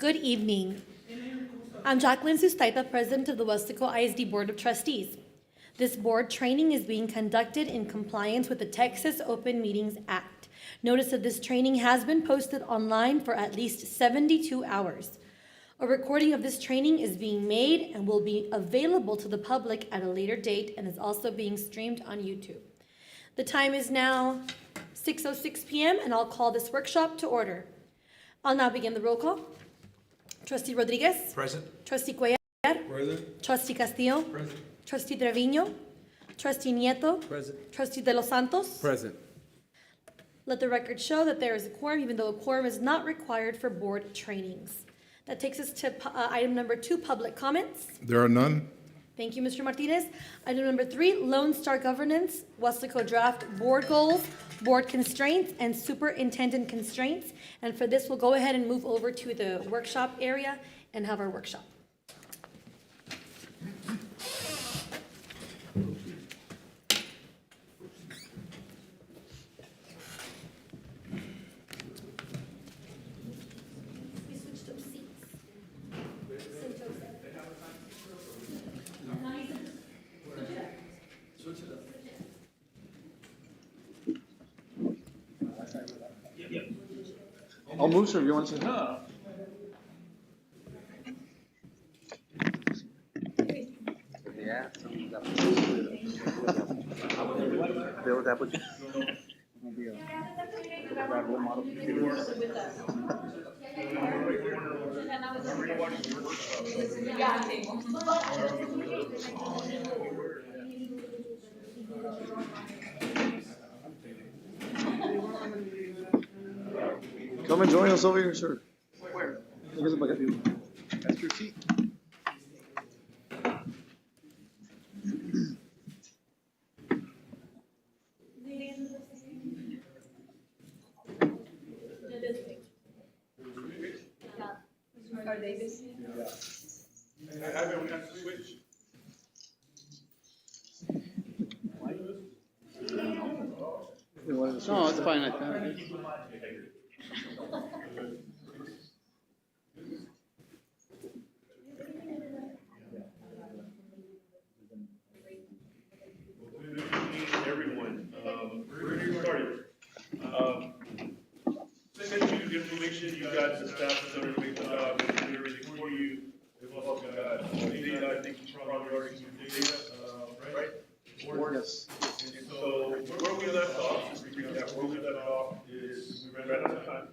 Good evening. I'm Jacqueline Sustaita, President of the Weslaco ISD Board of Trustees. This board training is being conducted in compliance with the Texas Open Meetings Act. Notice of this training has been posted online for at least 72 hours. A recording of this training is being made and will be available to the public at a later date and is also being streamed on YouTube. The time is now 6:06 p.m. and I'll call this workshop to order. I'll now begin the roll call. Trustee Rodriguez. Present. Trustee Cuellar. Present. Trustee Castillo. Present. Trustee Trevino. Trustee Nieto. Present. Trustee De Los Santos. Present. Let the record show that there is a quorum, even though a quorum is not required for board trainings. That takes us to item number 2, public comments. There are none. Thank you, Mr. Martinez. Item number 3, Lone Star Governance, Weslaco Draft Board Goals, Board Constraints, and Superintendent Constraints. And for this, we'll go ahead and move over to the workshop area and have our workshop. I'll move, sir, if you want to. No. Come and join us over here, sir. Where? That's your seat. No, it's fine. I think. Everyone, we're getting started. Send you the information, you got the staff that's done a great job, and doing everything for you. We've also got data, I think you probably already seen data, right? Yes. And so where we left off, just to recap, where we left off is we ran out of time.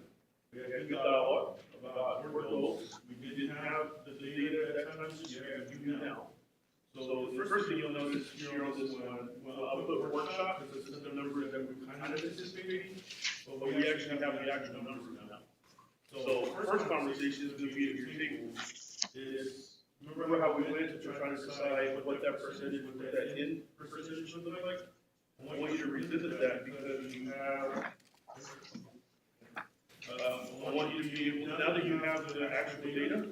We had a good dialogue about board goals. We didn't have the data at that time, so you have you now. So the first thing you'll notice here on this one, well, I'll put workshop because this is the number that we're kind of anticipating, but we actually have the actual numbers now. So first conversation is going to be at your table is, remember how we went to try to decide what that percentage, what that in percentage would look like? I want you to revisit that because you have, I want you to be able, now that you have the actual data,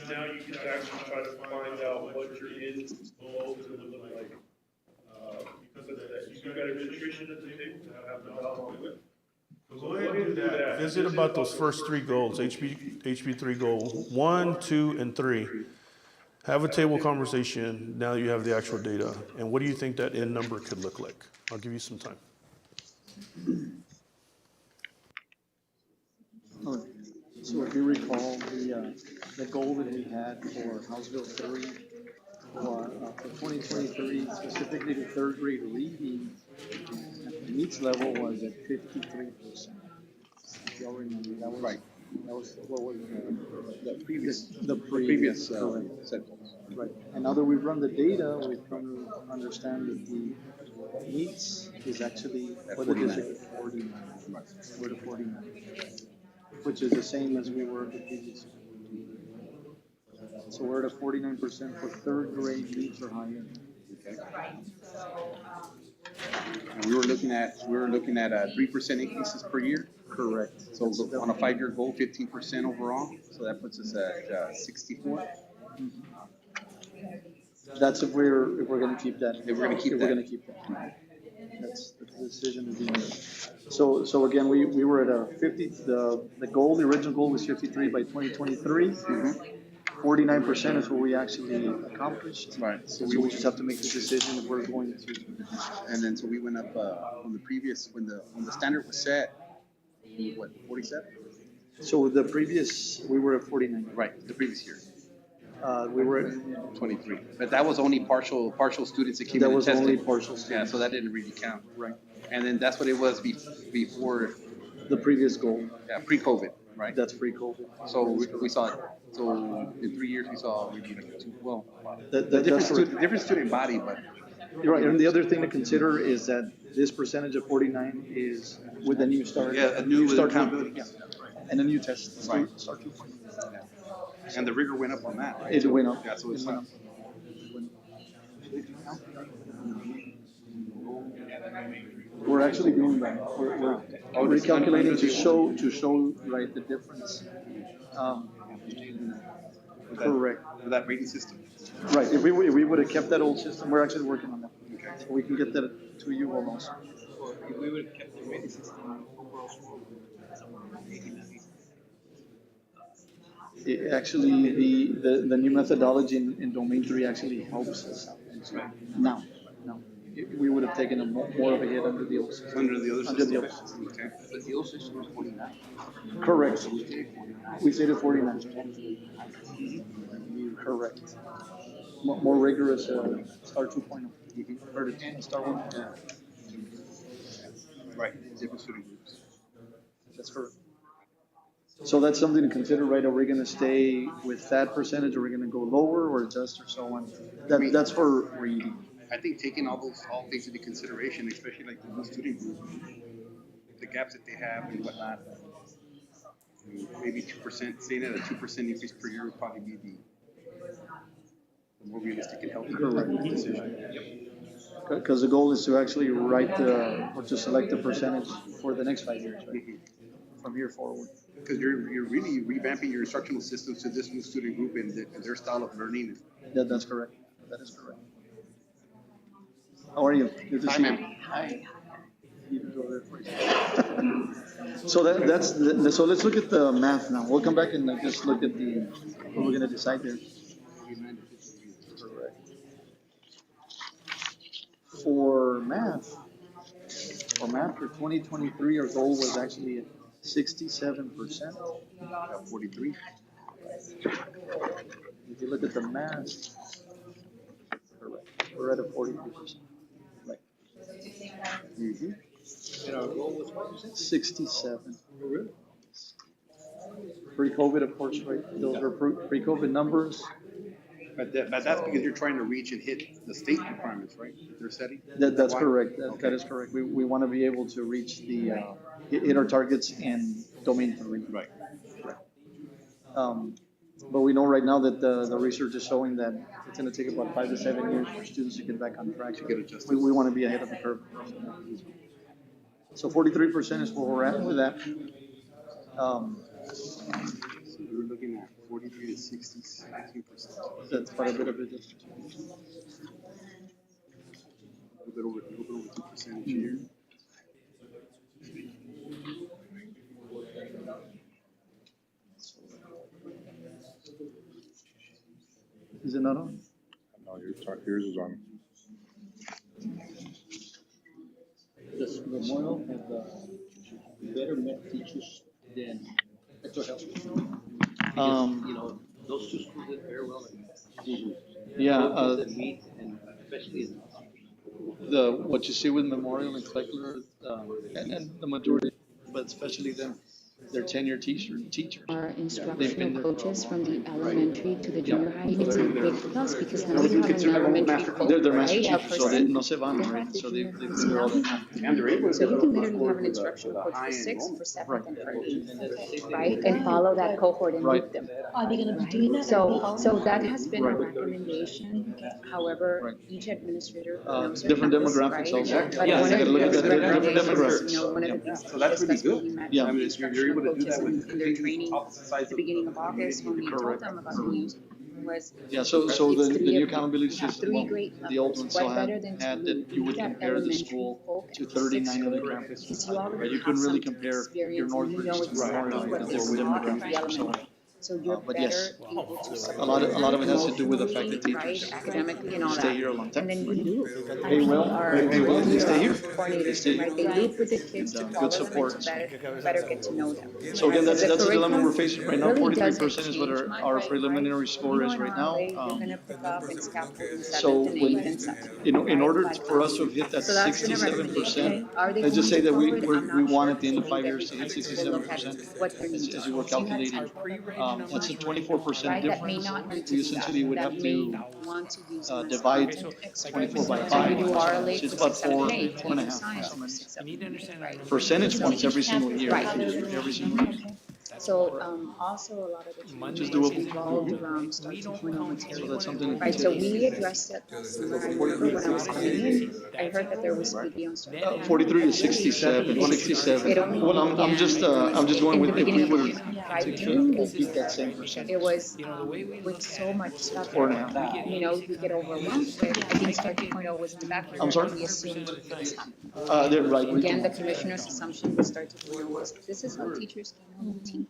now you can actually try to find out what your in goals are going to look like. Because of that, you got administration at the table to have the dialogue with. So go ahead and do that. Visit about those first 3 goals, HB3 goal 1, 2, and 3. Have a table conversation now that you have the actual data. And what do you think that end number could look like? I'll give you some time. So if you recall, the goal that we had for House Bill 3 for 2023, specifically the 3rd grade reading, the needs level was at 53%. If y'all remember, that was right. That was what was the previous set. Right. And now that we've run the data, we've come to understand that the needs is actually for the district 49. We're to 49, which is the same as we were the previous year. So we're at a 49% for 3rd grade needs or higher. Okay. And we were looking at 3% increases per year. Correct. So on a 5-year goal, 15% overall. So that puts us at 64. Mm-hmm. That's if we're going to keep that. If we're going to keep that. We're going to keep that. That's the decision to be made. So again, we were at a 50, the goal, the original goal was 53 by 2023. 49% is what we actually accomplished. Right. So we just have to make the decision if we're going to. And then so we went up on the previous when the standard was set. What 47? So the previous, we were at 49. Right. The previous year. We were at 23. But that was only partial students that came that in and was only tested. partial Yeah, students. so that didn't really count. Right. And then that's what it was before, The previous goal, pre-COVID, right? that's pre-COVID. So we saw, so in 3 years, we saw maybe like well, That, the that's correct. different student body, but You're right, and the other thing to consider is that this percentage of 49 is with the new start. Yeah, a new start accountability. Yeah. And a new test. Right. Start 2.0. and the rigor went up on that, right? It went up. Yeah, so it's It went up. We're actually doing that. We're recalculating to show, right, the difference. Correct. For that rating system. Right, if we would have kept that old system, we're actually working on that. Okay. So we can get that to you all also. If we would have kept the rating system overall score, Actually, the new methodology in domain 3 actually helps us out. Now, we would have taken more of a hit under the old system. Under the other Under the system. old system. Okay. but the old system was 49. Correct. We stayed at 49. Correct. More rigorous, Star 2.0. Or the Star 1. Right. Different student groups. That's correct. So that's something to consider, right? Are we gonna stay with that percentage, or are we gonna go lower or adjust or so on? That's for reading. I think taking all things into consideration, especially like the new student group, the gaps that they have and whatnot, maybe 2%, staying at a 2% increase per year would probably be the more realistic and healthy decision. Because the goal is to actually write or to select the percentage for the next 5 years, right? From here forward. Because you're really revamping your instructional systems to this new student group and their style of learning. That's correct. That is correct. How are you? Good to Hi, see you. ma'am. Hi. So so let's look at the math now. We'll come back and just look at what we're gonna decide there. Correct. For math for 2023, our goal was actually at 67%. 43. If you look at the math, correct, we're at a 43%. Right. Mm-hmm. And our goal was what you said? 67. Oh, really? Pre-COVID, of course, right? Those were pre-COVID numbers. But that's because you're trying to reach and hit the state requirements, right? That they're setting? That's Why? correct. That Okay. is correct. We want to be able to reach hit our targets in domain 3. Right. But we know right now that the research is showing that it's going to take about 5 to 7 years for students to get back on track. To get adjusted. We want to be ahead of the curve. So 43% is where we're at with that. So we're looking at 43 to 16%. That's quite a bit of a difference. A little bit over 2% each year. Is it not on? No, yours is on. Does Memorial have better math teachers than Hector Health? Because, you know, those two schools did very well in math. Yeah, Both the meet and especially in what you see with Memorial and Kleckler, and the majority, but especially them, they're tenured teachers. Our They've been instructional there. coaches from the elementary to the junior high, it's a big plus because now we have an elementary coach, They're master right? A teachers, so they person no se van, that right? has to So do they've their been there all the time. And they're able So to you can literally have an afford instructional coach high for 6th, enrollment. for 7th, Right. and for 8th, right? And follow that cohort and Right. meet them. Are they gonna be doing that? So that has been a Right. recommendation. However, Right. each administrator knows their Different campus, demographics right? also. But Yeah, one you of gotta look at the the different recommendations, demographics. you know, one of the things So that's really discussed when good. we met Yeah. with I mean, you're able to do instructional that coaches with in their training opposite sides at the beginning of August, when we told Correct. them about the use happened was. Yeah, so it's the three new of- accountability you have system, three well, grade the old levels. one still What better than to had that you would look at compare the elementary school folk to and 39 other sixth grade, campuses. because you already Right, you have couldn't really some compare your experience and you Northridge know to exactly Memorial what because is they were taught different at the demographics. So, elementary. So you're but better yes, able to a support lot of it them has to do with the fact that emotionally, teachers right, academically and all that. stay here a long time. And then you do. Pay well, pay well, they stay here. They Coordinators, stay here. right, they loop with the kids to And, follow good them and support. to better get to know them. So again, Because that's the dilemma curriculum we're facing right now. really 43% doesn't is what change much, our right? preliminary score is You know, right in our now. way, you're gonna pick up and scaffold in So seventh and when, eighth and something. in order But, for us to have hit that so that's been a 67%, recommendation. Are they let's just going say that we, forward? I'm we not want sure. at the end of I 5 think years to hit every teacher will look at 67%. what their needs As are. you were calculating, that's a 24% Right, that may difference. not need to We do essentially that, would that have may to want to use divide 24 by 5. You do RLA So it's for about 6, 7, 4, 8, four and a you do half, science so for many 6, 7, 8, right? percentage points every single year. Right. Every single year. So, also a lot of the Which is changes doable. revolved around Start 2.0 So material. that's something to Right, so consider. we addressed that last summer. I remember when I was coming in, I heard that there was PD on Start 2.0. 43 to 67, 67. It only Well, I'm just going in with, the if beginning we of the were year, right? to keep that same percentage. It was, with so much stuff. 4.5. You know, we get overwhelmed with, I think Start 2.0 was in the back. I'm sorry? We assumed it was happening. They're right. we Again, can- the commissioner's assumption with Start 2.0 was, this is how teachers can only teach,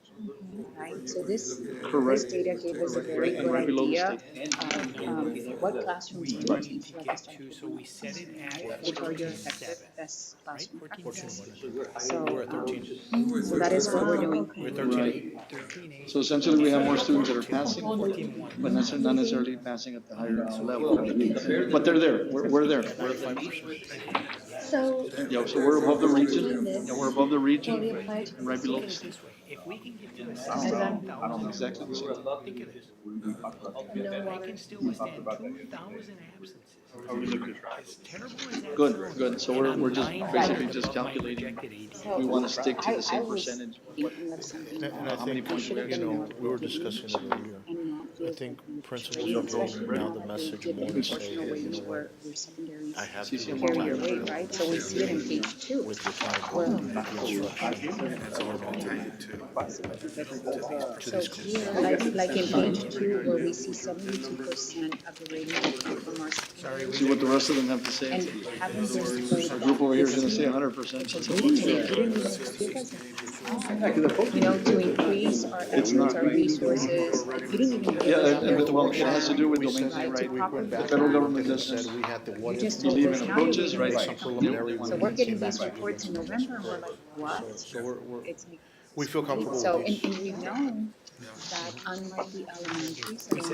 right? So this Correct. data gave us a very And good right below the idea state. of what classrooms do you teach like a Start 2.0, which are your effective best classroom practices. So that is what we're doing. Right. So essentially, we have more students that are passing, but not necessarily passing at the higher level. But they're there. We're there. We're at 5%. So, Yeah, so we're above the region. this, Yeah, we're above the will region we apply to and right below the this state. to them? Exactly the same. No water. Good. So we're just basically just calculating. We want to stick to the same percentage. Thinking of something. And I How many think, points we you know, we were discussing it earlier. And not I feel think principals are going now the message more to say, proportional hey, you ways know where what, your secondaries I have CCM to carry your time weight, right? So we see it in page 2. with the time, Where, to so here, like in page 2, where we see 72% of the rating will come from our secondary. See what the rest of them have to say. And having been explained Our that, group over here is this gonna is say 100%. you know, to increase our efforts, our resources, you didn't even give Yeah, us and the well, it has to do with domain, right, to right? properly. The federal government and doesn't said we had the You what if just told believe us in now you're approaches, gonna right? do some preliminary So one we're came getting back these with reports in November, and we're like, what? So we're, It's like, we feel comfortable so, with and, these. and we've known that unlike the elementary setting,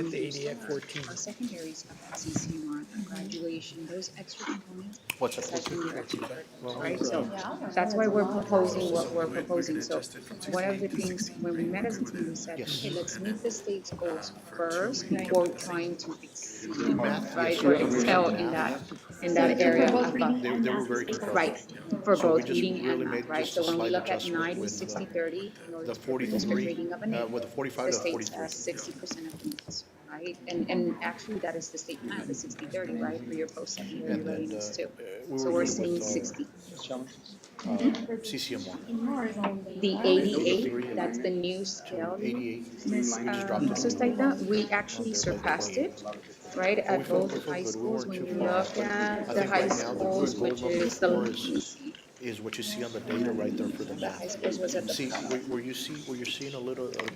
our secondaries have that CCMR, graduation, those extra components. What's It's that? actually the extra, right? So that's why we're proposing what we're proposing. So one of the things, when we met as a team, we said, okay, let's meet the state's goals first before trying to exceed, right? Or excel in that area both of, reading They, and they were math very is concerned. right, for So we both just reading really and made math, right? just a So when we slight look at adjustment 90, with, 60, 30, in order the to get the district 43, rating of an 8, with the 45 the to state 43. has 60% of needs, right? And actually, that is the state plan, the 60-30, right, for your post-secondary And then, readiness too. we So were we're doing saying with, 60. CCM1. The 88, that's the new scale, 88. Ms. Staita, we actually surpassed it, right, at both high schools. When you look at the high schools, which is the, Is what you see on the data right there for the high math. schools was at the See, where you see, where you're seeing a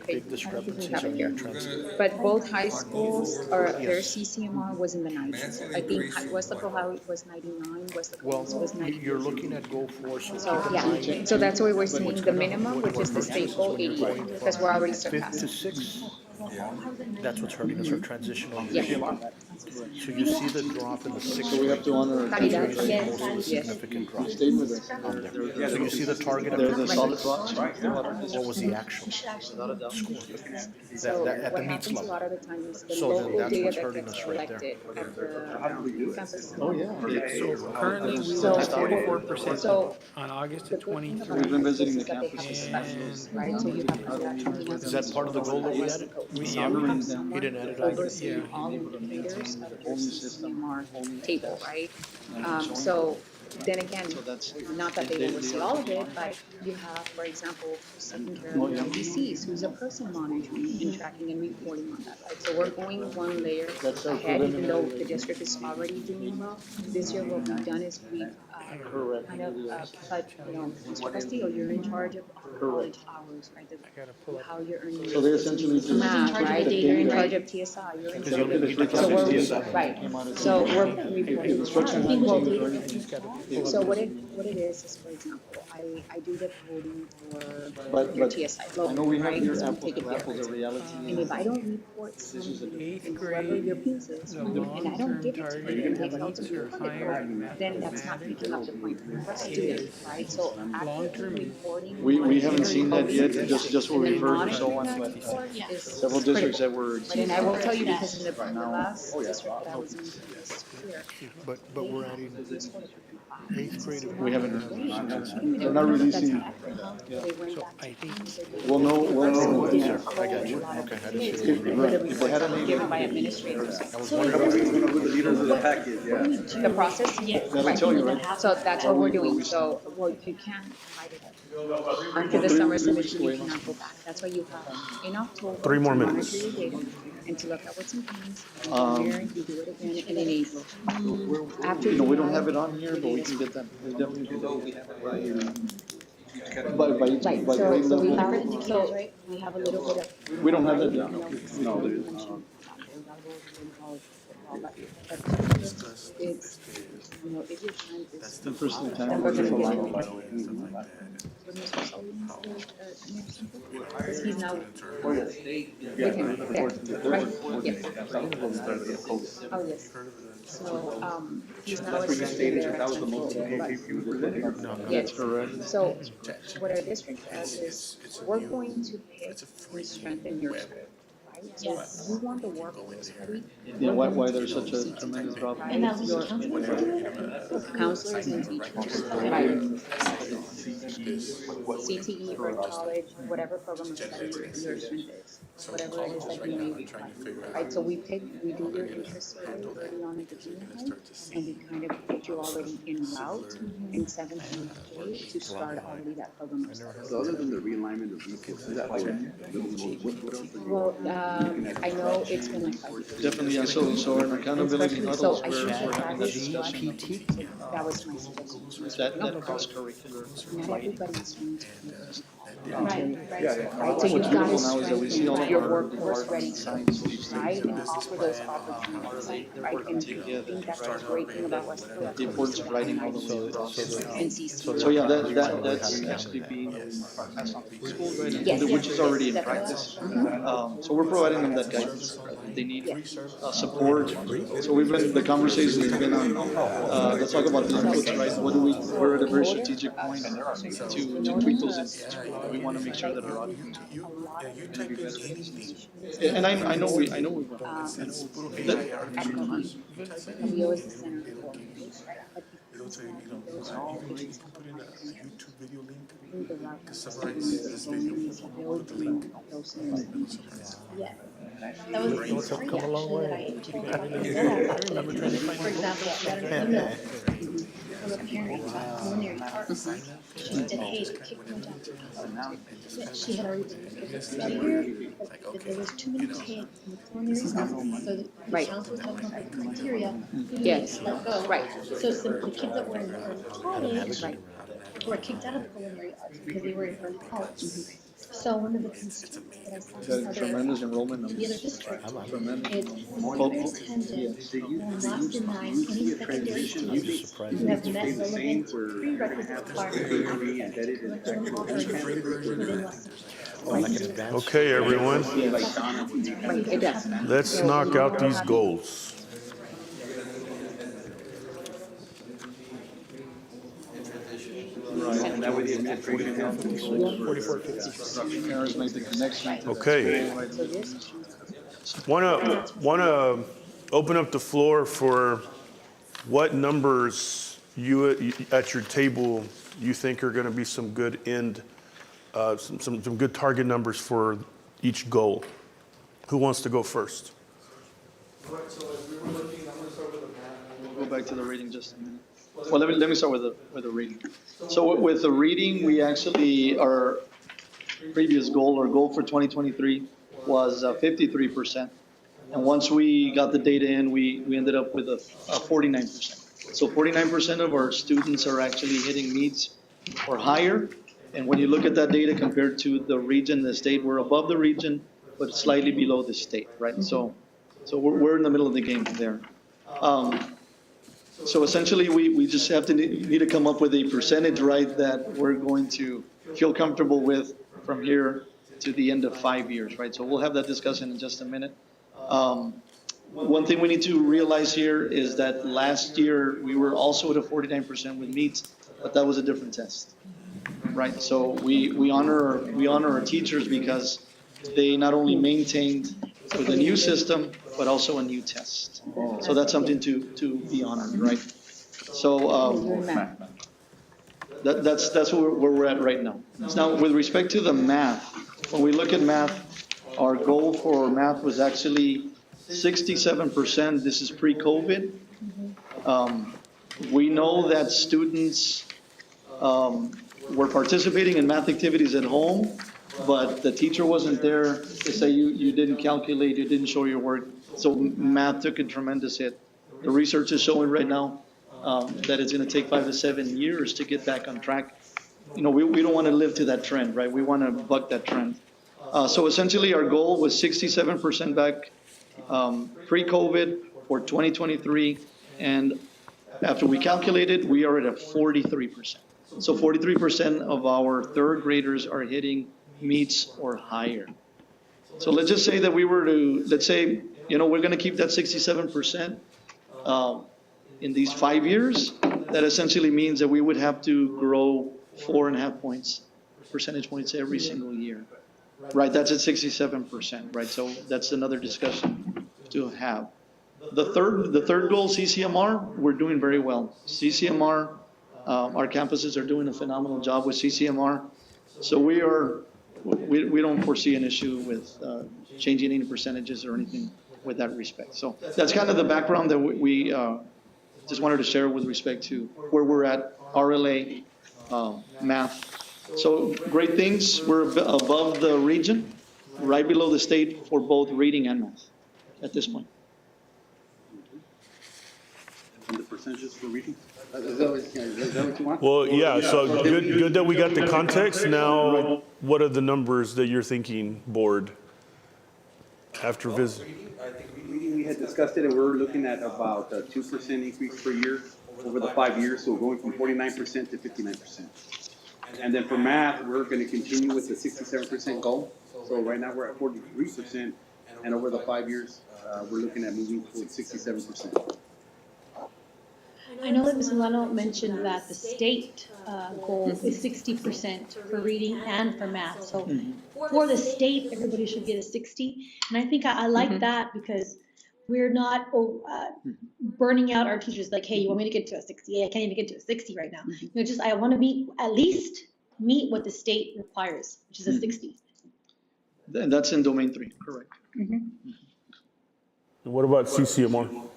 big discrepancies have it on your here. transcript. But both high schools, or their CCMR was in the 90s. I think Weslaco was 99, Weslaco Well, was 90. you're looking at goal four, so So, keep in yeah, mind, so that's why we're seeing the minimum, which is the state goal, when you're 88, going because from we're already 5th to surpassing. 6th, that's what's hurting us, our transitional Yeah. years. So you see the drop in the 6th So we have to honor our Caridad, teachers, right? yes, most yes. significant drop. Stayed with us. So you see the target They're of the solid rock. what was the actual score? So That at what the meets happens a level. lot of the time is the So then local that's data what's that hurting gets us right there. collected at the campus. Oh, yeah. Currently, we So- were at 44% So on August the of good thing about 23. We've been visiting the is that they have campuses. specialists, right? So you have to actually have Is that part of the goal that we added? He didn't add it either. overseeing all indicators of your CCMR table, right? So then again, So that's. not that they oversee all of it, but you have, for example, who's taking care of the NDCs, who's a person monitoring and tracking and reporting on that, right? So we're going one layer That's our ahead, even though preliminary. the district is already doing well. This year, what we've done is we've Correct. kind of cut, Mr. Castillo, you're in charge of college hours, right? How you're earning. So they essentially just. Math, right? the You're in data, charge right? of TSI, you're in Because charge you're of. the So we're, TSI. right, Came out of so TSI. we're If reporting. instructions Single change data. or anything. So what it is, for example, I do the coding for But, your but TSI I know logo, we have right? your So we apples take it to there. apples, the reality And is. if I don't report This is a something in whoever your piece is, and I don't give it to you and take it out to be funded, then that's not making up the point for a student, right? So accurate reporting. We haven't seen that yet, just what And then we've heard and so monitoring on, that but report is several districts critical. that were. Right, and I will tell you, because in the now. last district that I was in this year, But we're adding eighth grade. We haven't, they're not releasing. We'll know, I got you. Okay, I didn't see that. if they had an Given by administrators. Leaders of the package, yeah. The process? That'll tell you, right? So that's what we're doing, so, well, you can't hide it. After the summer semester, you cannot go back, that's why you have in October. 3 more to minutes. monitor your data and to look at what's in plans, Um, you do it again, and in April. After You know, we don't have have it on here, but we can get that, we definitely do that. By Right, grade so we level. have, so we have a little bit of. We don't have that down. No, it's, if your time is. The first thing time. Then we're gonna for get a it. while. Because he's now. With him, yeah, right, yes. Oh, yes. So, he's now assisting there at Central, but. Yes, Correct. so what our district does is, we're going to pick and strengthen your school, right? So if you want the workforce ready. Yeah, why there's such a tremendous drop. And that was the counselor doing it? Counselors and teachers, right? CTE for college, whatever program of study your strength is, whatever it is that you may require, right? So we do your interest survey early on at the junior high, and we kind of put you already en route in 17th grade to start already that program of study. So other than the realignment of weekends, is that like, what else? Well, I know it's been like 5 years. Definitely, yeah, so an accountability So huddle I is where think we're having that that discussion. that was my suggestion. That cross curricular. Not everybody's going to be. Right, right. Right, so you've What's got to beautiful now is that we see all of strengthen your our workforce ready, science, right, and offer those opportunities, right, and I think that's the great thing about Weslaco. the importance of writing all the way across. And CC. So yeah, that's actually being passed on to the schools, right? Yes. Which is already in Definitely. practice. So we're providing them that guidance. They need support. So we've been, the conversation has been on, let's talk about the inputs, right? We're at a very strategic point to tweak those inputs. We want to make sure that our audience. And I know we will. And we always the center for, right, but those all things come from our YouTube video link. through the route of building those things. Yeah. That was the story actually that I told about the for example, I got an email from a parent about culinary arts. She said, hey, kick my job. She had already been here, but there was too many kids in the culinary arts, so the Right. council was talking about the criteria. Yes. Let go. Right. So some the kids that were in college were kicked out of culinary arts because they were in early college. So one of the constraints that I saw Got from a other tremendous enrollment the other numbers. district Tremendous. is superintendent will not deny any secondary students who have met relevant prerequisite requirements within less than Okay, everyone, Right, it does. let's knock out these goals. Right. That way the administration helps. Parents make the connection. Okay. So this, Wanna open up the floor for what numbers you at your table you think are gonna be some good some good target numbers for each goal. Who wants to go first? All right, so as we were looking, I'm gonna start with the math, and we'll go back to the rating just a minute. Well, let me start with the reading. So with the reading, we actually, our previous goal or goal for 2023 was 53%. And once we got the data in, we ended up with a 49%. So 49% of our students are actually hitting meets or higher. And when you look at that data compared to the region, the state, we're above the region, but slightly below the state, right? So we're in the middle of the game there. So essentially, we just have to need to come up with a percentage, right, that we're going to feel comfortable with from here to the end of 5 years, right? So we'll have that discussion in just a minute. One thing we need to realize here is that last year we were also at a 49% with meets, but that was a different test, right? So we honor our teachers because they not only maintained with a new system, but also a new test. So that's something to be honored, right? So that's where we're at right now. Now, with respect to the math, when we look at math, our goal for math was actually 67%. This is pre-COVID. We know that students were participating in math activities at home, but the teacher wasn't there to say you didn't calculate, you didn't show your work. So math took a tremendous hit. The research is showing right now that it's going to take 5 to 7 years to get back on track. You know, we don't want to live to that trend, right? We want to buck that trend. So essentially our goal was 67% back pre-COVID for 2023. And after we calculated, we are at a 43%. So 43% of our third graders are hitting meets or higher. So let's just say that we were to, let's say, you know, we're going to keep that 67% in these 5 years. That essentially means that we would have to grow 4.5 percentage points every single year. Right, that's at 67%, right? So that's another discussion to have. The third goal, CCMR, we're doing very well. CCMR, our campuses are doing a phenomenal job with CCMR. So we don't foresee an issue with changing any percentages or anything with that respect. So that's kind of the background that we just wanted to share with respect to where we're at, RLA, math. So great things, we're above the region, right below the state for both reading and math at this point. And the percentages for reading? Is that what you want? Well, yeah, so good that we got the context. Now, what are the numbers that you're thinking, board, after visit? I think reading, we had discussed it, and we're looking at about a 2% increase per year over the 5 years, so going from 49% to 59%. And then for math, we're going to continue with the 67% goal. So right now we're at 43%, and over the 5 years, we're looking at moving towards 67%. I know that Ms. Milano mentioned that the state goal is 60% for reading and for math. So for the state, everybody should get a 60. And I think I like that because we're not burning out our teachers like, hey, you want me to get to a 60? I can't even get to a 60 right now. You know, just I want to at least meet what the state requires, which is a 60. And that's in domain 3, correct. And what about CCMR?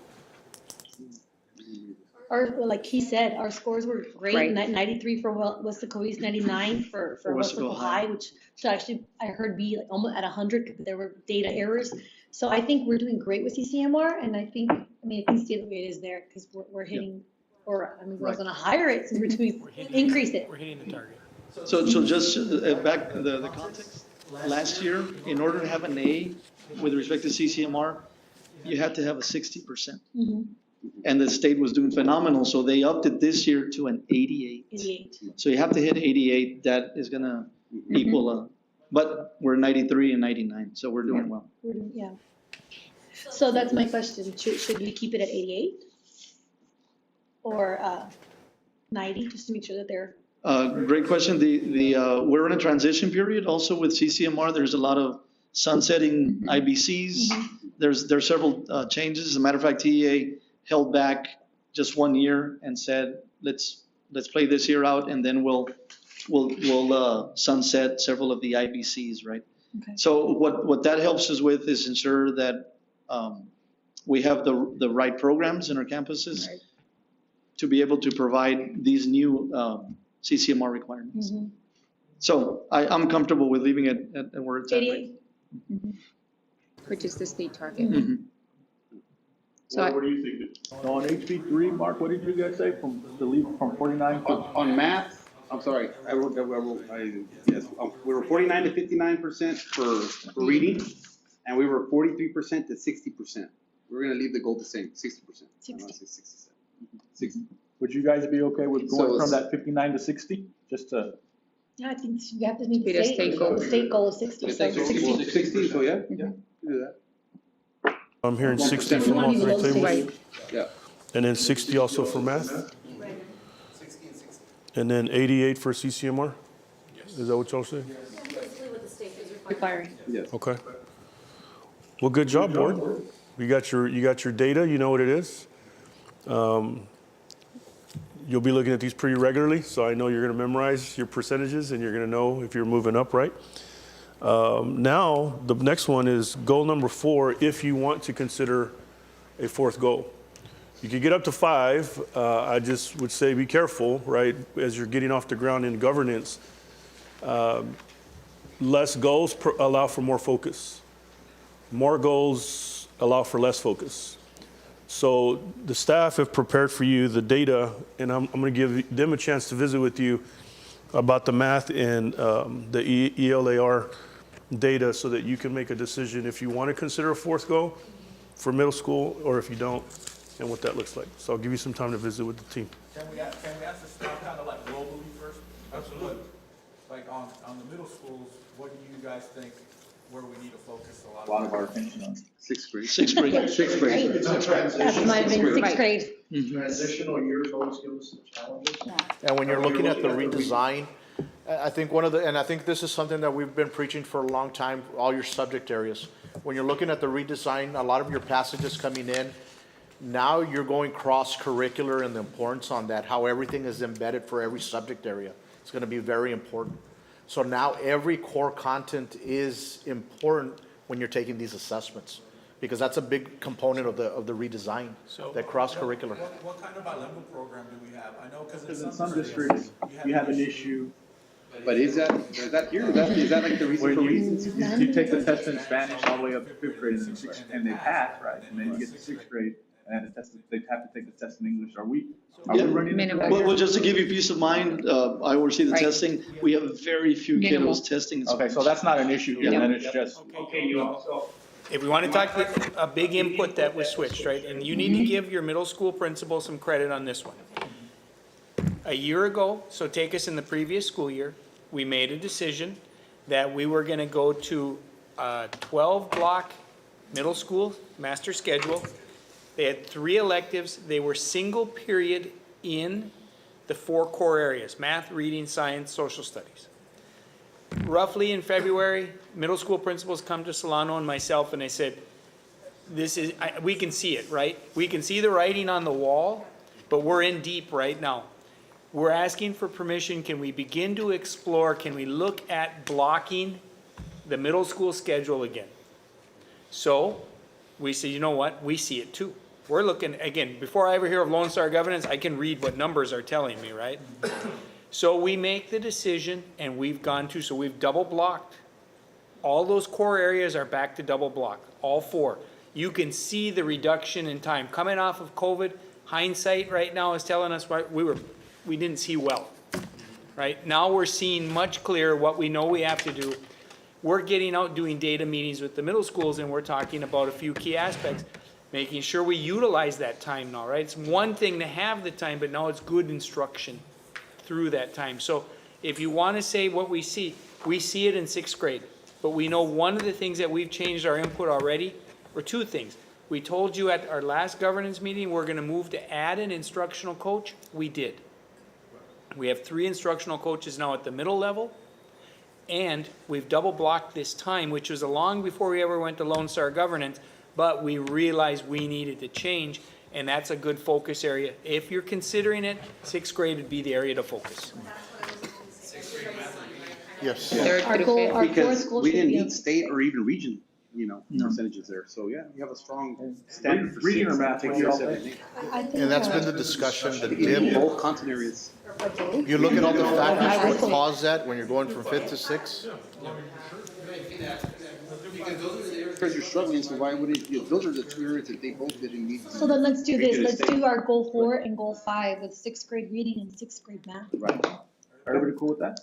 Like he said, our scores were great. Right. 93 for Weslaco ISD, 99 for Weslaco High, which should actually, I heard, be like almost at 100 because there were data errors. So I think we're doing great with CCMR, and I think stay the way it is there because we're hitting, or I mean, we're going to hire it, so we're doing increase it. We're hitting the target. So just back the context. Last year, in order to have an A with respect to CCMR, you had to have a 60%. And the state was doing phenomenal, so they upped it this year to an 88. 88. So you have to hit 88. That is going to equal but we're 93 and 99, so we're doing well. Yeah. So that's my question. Should we keep it at 88 or 90, just to make sure that they're? Great question. We're in a transition period also with CCMR. There's a lot of sunsetting IBCs. There's several changes. As a matter of fact, TEA held back just 1 year and said, let's play this year out, and then we'll sunset several of the IBCs, right? Okay. So what that helps us with is ensure that we have the right programs in our campuses. Right. to be able to provide these new CCMR requirements. So I'm comfortable with leaving it at where it's at. Right? Which is the state target. So What do you think? So on HB3, Mark, what did you guys say from the leave from 49 to? On math, I'm sorry, yes, we were 49 to 59% for reading, and we were 43% to 60%. We're gonna leave the goal the same, 60%. 60. Would you guys be okay with So going from it's- that 59 to 60? Just to, Yeah, I think you have to meet Be the state goal. The state goal is 60, so 60. 60, so yeah, do that. I'm hearing 60 from all three tables, Right. Yeah. and then 60 also for math? And then 88 for CCMR? Is that what y'all say? Requiring. Okay. Well, good job, board. You got your data, you know what it is. You'll be looking at these pretty regularly, so I know you're gonna memorize your percentages and you're gonna know if you're moving up, right? Now, the next one is goal number 4, if you want to consider a fourth goal. You could get up to 5. I just would say be careful, right, as you're getting off the ground in governance. Less goals allow for more focus. More goals allow for less focus. So the staff have prepared for you the data, and I'm going to give them a chance to visit with you about the math and the ELAR data so that you can make a decision if you want to consider a fourth goal for middle school or if you don't, and what that looks like. So I'll give you some time to visit with the team. Can we ask the staff kind of like globally first? Absolutely. Like on the middle schools, what do you guys think where we need to focus a lot of our attention on. Sixth grade. Sixth grade. Sixth grade. That's my sixth grade. Transitional years always give us some challenges. And when you're looking at the redesign, I think and I think this is something that we've been preaching for a long time, all your subject areas. When you're looking at the redesign, a lot of your passages coming in, now you're going cross-curricular and the importance on that, how everything is embedded for every subject area. It's gonna be very important. So now every core content is important when you're taking these assessments, because that's a big component of the redesign, that cross-curricular. What kind of bilingual program do we have? I know Because in some districts, you have an issue But is that here? Is that like the reason where for you reasons? take the test in Spanish all the way up to 5th grade and they pass, right? And then you get to 6th grade and they have to take the test in English. Are we running? Minimum. Well, just to give you peace of mind, I oversee the Right. testing. We have very few Minimal. kiddos testing. Okay, so that's not an issue here, then it's just. If we want to talk a big input that was switched, right? And you need to give your middle school principal some credit on this one. A year ago, so take us in the previous school year, we made a decision that we were gonna go to a 12-block middle school master schedule. They had 3 electives. They were single period in the 4 core areas: math, reading, science, social studies. Roughly in February, middle school principals come to Solano and myself and they said, we can see it, right? We can see the writing on the wall, but we're in deep right now. We're asking for permission. Can we begin to explore, can we look at blocking the middle school schedule again? So we said, you know what? We see it too. We're looking, again, before I ever hear of Lone Star governance, I can read what numbers are telling me, right? So we make the decision and we've so we've double blocked. All those core areas are back to double block, all 4. You can see the reduction in time. Coming off of COVID, hindsight right now is telling us we didn't see well, right? Now we're seeing much clearer what we know we have to do. We're getting out doing data meetings with the middle schools and we're talking about a few key aspects, making sure we utilize that time now, right? It's one thing to have the time, but now it's good instruction through that time. So if you want to say what we see it in 6th grade, but we know one of the things that we've changed our input already, or 2 things. We told you at our last governance meeting, we're going to move to add an instructional coach. We did. We have 3 instructional coaches now at the middle level, and we've double blocked this time, which was long before we ever went to Lone Star governance, but we realized we needed to change, and that's a good focus area. If you're considering it, 6th grade would be the area to focus. Yes. Third Our through goal, fifth. our fourth Because goal we should didn't be, need state or even region. you know, No. percentages there. So, yeah, you have a strong standard for Reading or six, math, take what do care of y'all seven, think? eight. And that's been the discussion, the In dip. both content areas. You look at all the factors that cause that when you're going from fifth to sixth. Because you're struggling, so why would it, if those are the two areas that they both didn't need. So then let's do this, Make it a let's state. do our goal 4 and goal 5 with 6th grade reading and 6th grade math. Right. Everybody cool with that?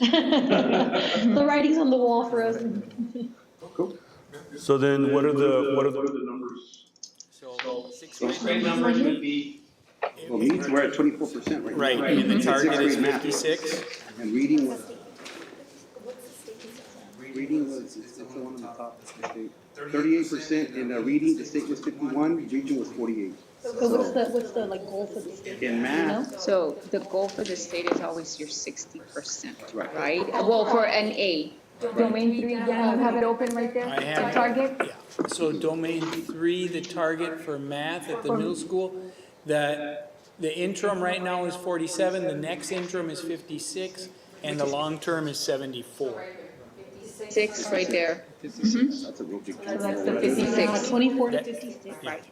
The writing's on the wall for us. Cool. So then what are the numbers? So sixth So grade grade numbers would be, Well, means we're at 24% right now. Right, and the Sixth target is grade math. 56. And reading was. Reading was, it's the one on the top, it's the state. 38% in reading, the state was 51, region was 48. So what's the like goal for the state? In math, So the goal for the state is always your 60%, Right. right? Well, for an A. Domain 3, yeah, you have it open right there? I have it. Target? Yeah, so domain 3, the target for math at the middle school, the interim right now is 47, the next interim is 56, and the long term is 74. 6 right there. that's a real big. So that's the 56. 24 to 56. Right.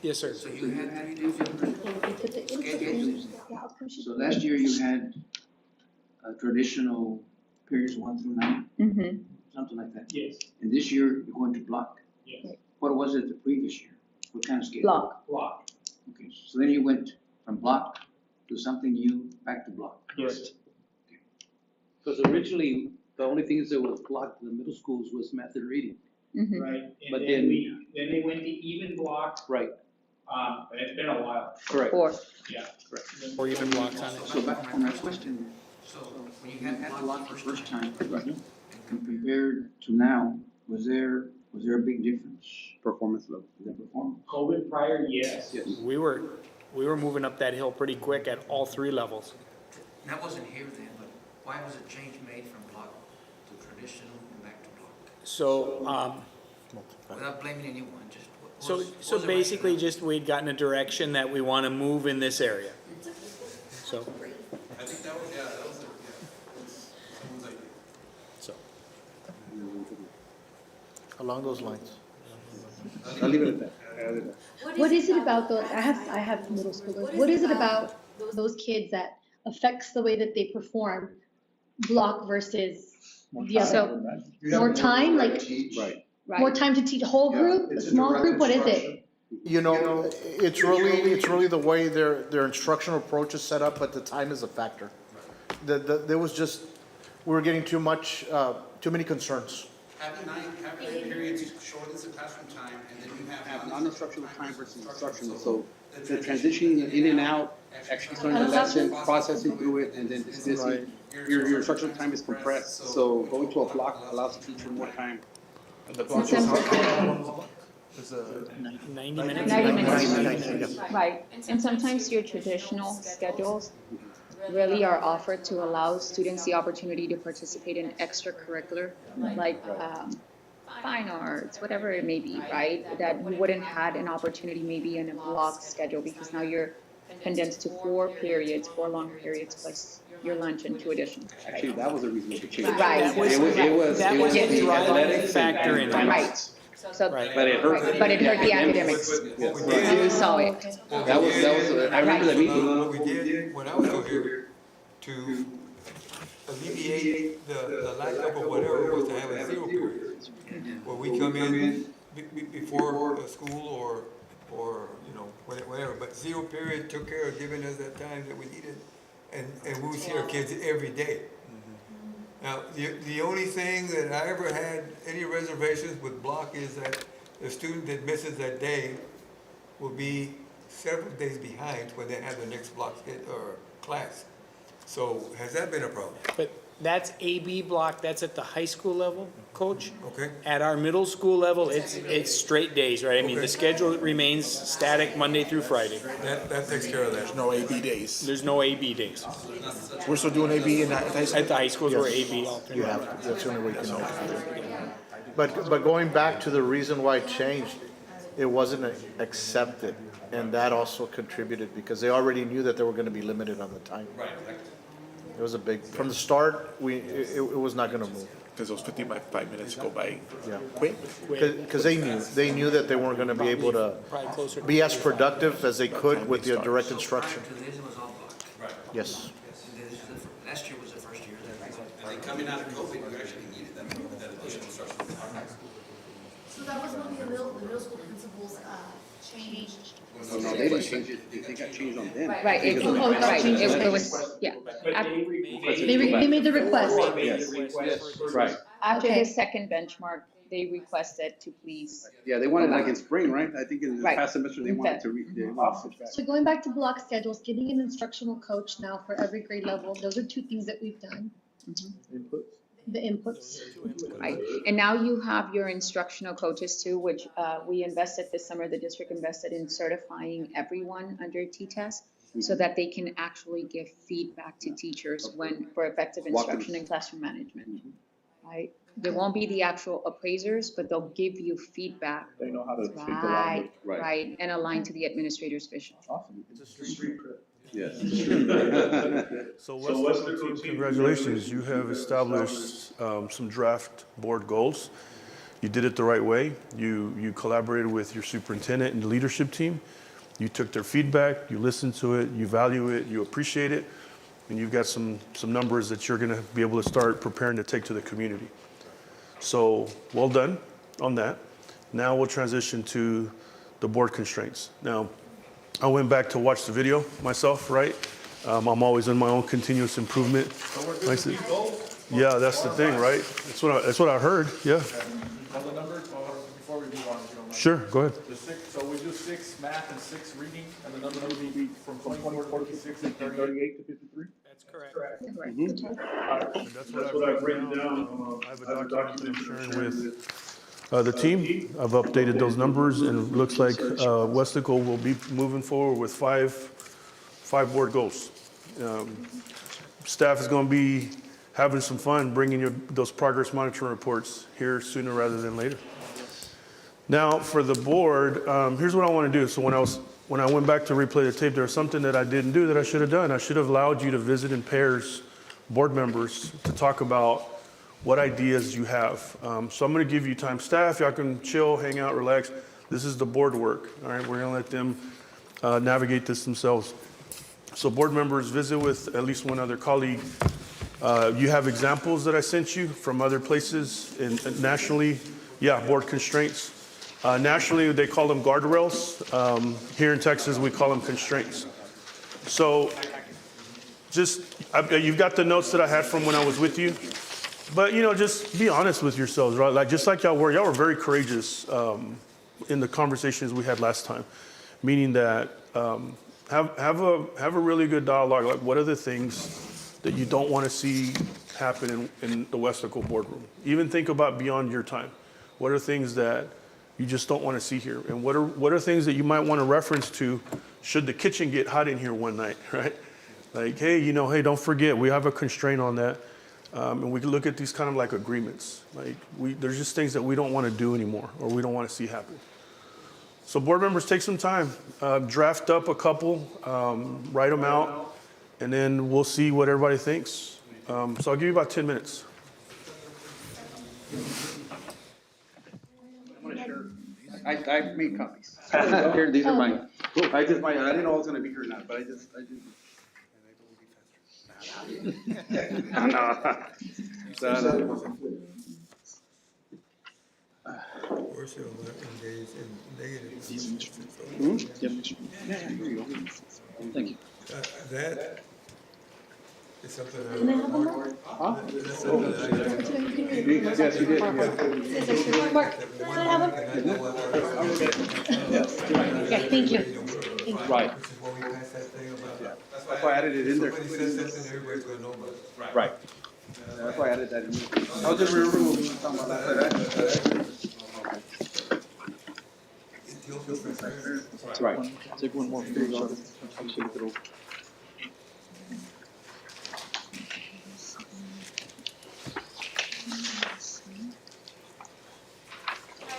Yes, sir. so you had 3 different Put the schedules. Yeah, I'll push it. So last year you had traditional periods 1 through 9, Mm-hmm. something like that. Yes, And this year you're going to block. yes, What was it the previous year? What kind of schedule? Block. block, Okay, so then you went from block to something new, back to block. yes. Because originally, the only things that was blocked in the middle schools was math and reading. Mm-hmm. Right, But and then- then they went to even block, Right. and it's been a while, Correct. 4. yeah. Or even blocks on it. So back to my question, so when you had that block the first time, and compared to now, was there a big difference Performance level. in the performance? COVID prior, yes. Yes. We were moving up that hill pretty quick at all 3 levels. That wasn't here then, but why was a change made from block to traditional and back to block? So, Without blaming anyone, just what so, was so the basically rationale? just we'd gotten a direction that we want to move in this area. So, I think that was, yeah, that was, so. Along those lines. I'll leave it at that. I'll leave it at that. What is it about those, I have middle schoolers, what is it about those kids that affects the way that they perform, block versus the other? So, More time, like, Right. more right. time to teach, whole group, a small group, what is it? You know, it's really the way their instructional approach is set up, but the time is a factor. There was just, we were getting too many concerns. Having periods shortens the classroom time, and then you Have non-instructional time versus instructional, so the transitioning in and out, actually learning the lesson, processing through it, and then dismissing. Your instructional time is compressed, so going to a block allows the teacher more time. The block is Is a 90 minutes. 90 minutes. Right. And sometimes your traditional schedules really are offered to allow students the opportunity to participate in extracurricular, like fine arts, whatever it may be, right? That you wouldn't had an opportunity maybe in a block schedule, because now you're condensed to 4 periods, 4 long periods, plus your lunch and 2 additional. Actually, that was a reason to change. Right. That was the driving factor in it. Right. So, Right. But it hurt. but it hurt the academics. Yes. And we saw it. That was, I remember the meeting. What we did when I was still here to alleviate the lack of or whatever was to have a 0 period. Where we come in before school or, you know, whatever, but 0 period took care of giving us that time that we needed. And we would see our kids every day. Now, the only thing that I ever had any reservations with block is that the student that misses that day will be several days behind when they have the next block or class. So has that been a problem? But that's AB block, that's at the high school level, coach. Okay. At our middle school level, it's straight days, right? I mean, the Okay. schedule remains static Monday through Friday. That takes care of that. no AB days. There's no AB days. We're still doing AB in that high school? At the high schools, we're Yes. AB You alternate. have to, that's the only way you can make it. But going back to the reason why it changed, it wasn't accepted. And that also contributed because they already knew that they were gonna be limited on the time. Right. It was a big, from the start, it was not gonna move. Because those 55 minutes go by Yeah. quick. Because they knew that they weren't gonna be able to Probably closer to. be as productive as they could with the direct instruction. Prior to this, it was all blocked. Yes. And this is last year was the first year that. And then coming out of COVID, you actually needed that additional instruction. So that was when the middle school principals changed. No, they didn't change it, they got changed on them. Right, it was, yeah. They made the request. Right. After Okay. the second benchmark, they requested to please. Yeah, they wanted like in spring, right? I think in the Right. past semester, they wanted to they wanted to switch back. So going back to block schedules, getting an instructional coach now for every grade level, those are two things that we've done. The inputs. Right, and now you have your instructional coaches too, which we invested this summer, the district invested in certifying everyone under T-test so that they can actually give feedback to teachers for effective instruction and classroom management. Right, there won't be the actual appraisers, but they'll give you feedback. They know how to speak along Right, with. right, and align to the administrator's vision. Awesome. Yes. So Weslaco team, congratulations, you have established some draft board goals. You did it the right way. You collaborated with your superintendent and the leadership team. You took their feedback, you listened to it, you value it, you appreciate it, and you've got some numbers that you're gonna be able to start preparing to take to the community. So, well done on that. Now we'll transition to the board constraints. Now, I went back to watch the video myself, right? I'm always in my own continuous improvement. I said, yeah, that's the thing, right? That's what I heard, yeah. All the numbers, before we move on, if you don't mind. Sure, go ahead. So we do 6 math and 6 reading, and the number will be from 24 to 56 and 38 to 53? That's correct. And that's what I've written down. I have a document that I'm sharing with the team. I've updated those numbers, and it looks like Weslaco will be moving forward with five board goals. Staff is going to be having some fun bringing you those progress monitoring reports here sooner rather than later. Now, for the board, here's what I want to do. So when I went back to replay the tape, there was something that I didn't do that I should have done. I should have allowed you to visit in pairs, board members, to talk about what ideas you have. So I'm going to give you time. Staff, y'all can chill, hang out, relax. This is the board work. All right, we're going to let them navigate this themselves. So board members, visit with at least one other colleague. You have examples that I sent you from other places and nationally. Yeah, board constraints. Nationally, they call them guardrails. Here in Texas, we call them constraints. So you've got the notes that I had from when I was with you. But, just be honest with yourselves, right? Like, just like y'all were very courageous in the conversations we had last time, meaning that have a really good dialogue. Like, what are the things that you don't want to see happen in the Weslaco boardroom? Even think about beyond your time. What are things that you just don't want to see here? And what are things that you might want to reference to should the kitchen get hot in here one night, right? Like, hey, hey, don't forget, we have a constraint on that. And we can look at these kind of like agreements. Like there's just things that we don't want to do anymore or we don't want to see happen. So board members, take some time, draft up a couple, write them out, and then we'll see what everybody thinks. So I'll give you about 10 minutes. I made copies. Here, these are mine. I didn't know I was gonna be here or not, but I just. Worship engage in negative. Thank you. That is something I. Can I have one more? Yes, you did. Mark, can I have one? Okay, thank you. Right. Which is what we passed that thing about. That's why I added it in there. Somebody says something, everybody's gonna know about it. Right. That's why I added that in there. I was just remembering what we were talking about last night. It deals with transparency. That's right. Take one more.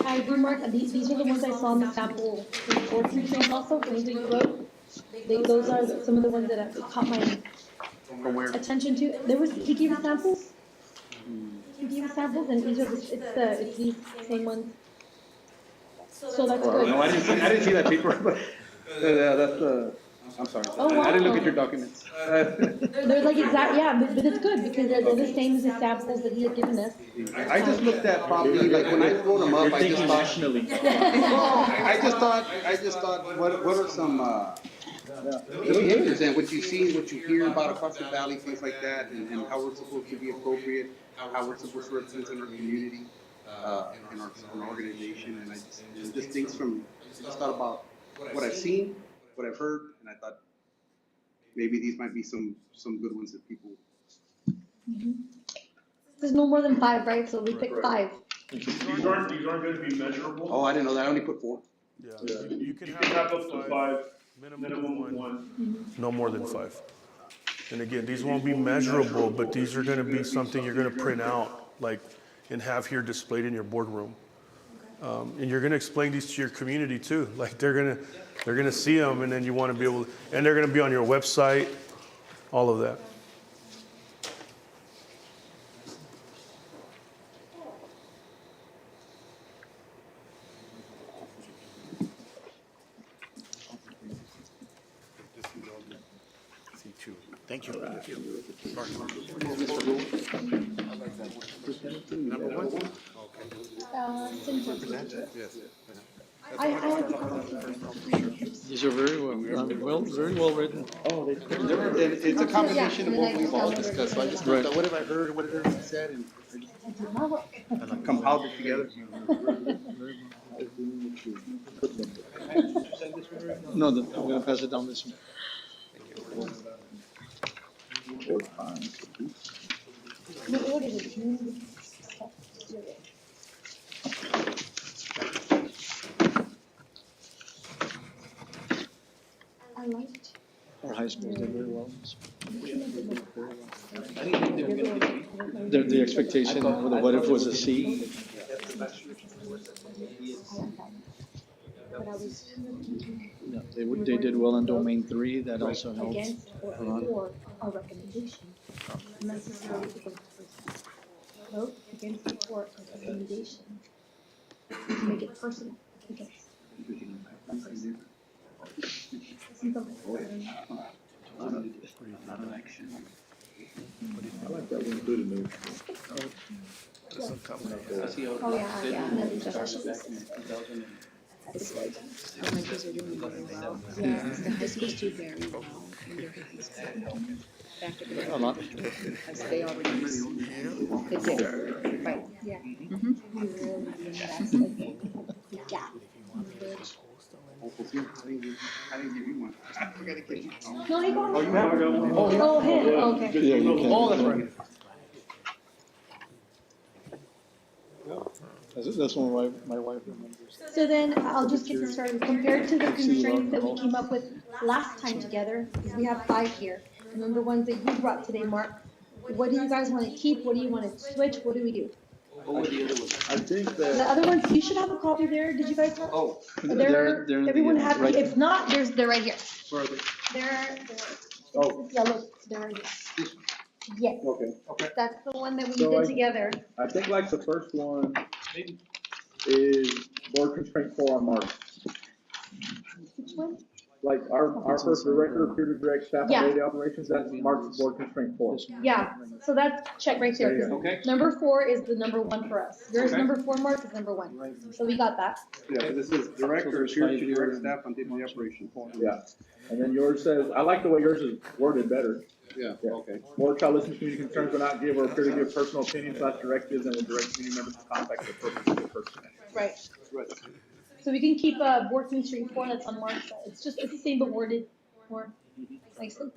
I remarked, these are the ones I saw in the sample reports and things also, things that you wrote. Those are some of the ones that caught my From where? attention to, he gave us samples. He gave us samples and these are it's these same ones. So that's good. No, I didn't see that paper, but, that's I'm sorry. Oh, wow. I didn't look at your documents. They're like but it's good because they're the same as the samples that he had given us. I just looked at probably, like, when I wrote them up, I just thought. nationally. I just thought, what are some, the behaviors and what you see, what you hear about across the valley, things like that, and how we're supposed to be appropriate, how we're supposed to represent in our community, in our organization, and I just things just thought about what I've seen, what I've heard, and I thought maybe these might be some good ones that people. There's no more than 5, right? So we picked 5. These aren't gonna be measurable. Oh, I didn't know that. I only put 4. Yeah, you can You can have up to 5, minimum minimum one. no more than 5. And again, these won't be measurable, but these are gonna be something you're gonna print out, like, and have here displayed in your boardroom. And you're gonna explain these to your community too, like they're gonna see them, and then you wanna be able, and they're gonna be on your website, all of that. Thank you. These are very very well written. Oh, it's a combination of what we've all discussed. So I just thought, what have I heard? What have I said? And I compiled it together. No, I'm gonna pass it down this way. No order is I liked. Our high schools did very well. The expectation, what if it was a C? But I was Yeah, they did well in domain 3, that also helps. against or a recommendation, necessarily to go to first. Vote against it or a recommendation. To make it personal against that person. Isn't that what I don't know. I like that we included those. Oh, yeah. Elementaries are doing very well. Yeah, the high schools do very well in their high school. Back to the. A lot. As they already they did, right, yeah. Mhm. We really doing that, so the gap. I didn't give you one. I forgot to give you. No, he got Oh, it. you have one? Oh, him, okay. Yeah, you can. Oh, that's right. That's one my wife remembers. So then I'll just get this started. Compared to the constraints that we came up with last time together, because we have 5 here. And then the ones that you brought today, Mark, what do you guys want to keep? What do you want to switch? What do we do? What were the other ones? I think The that, other ones, you should have a copy there. Did you guys have? Oh, They're, in the, everyone had, right- if not, they're right here. where are they? They're, Oh. it's yellow, they're right here. Yes, okay, that's the one that we So did together. I think like the first one is board constraint 4 on March. Which one? Like our first director of peer to direct staff Yeah. on daily operations, that's Mark's board constraint 4. Yeah, so that's check right there. 'Cause Okay. Number 4 is the number 1 for us. Yours, number 4, Mark, is number 1. So we got that. Yeah, so this is director of peer to direct staff on daily operations. Yeah, and then yours says, I like the way yours is worded better. Yeah, Yeah. okay. Board shall listen to community concerns but not give or appear to give personal opinions / directives and will direct community members to contact the appropriate person. Right. Right. So we can keep board constraint 4, that's on Mark's side. It's the same but worded more nicely.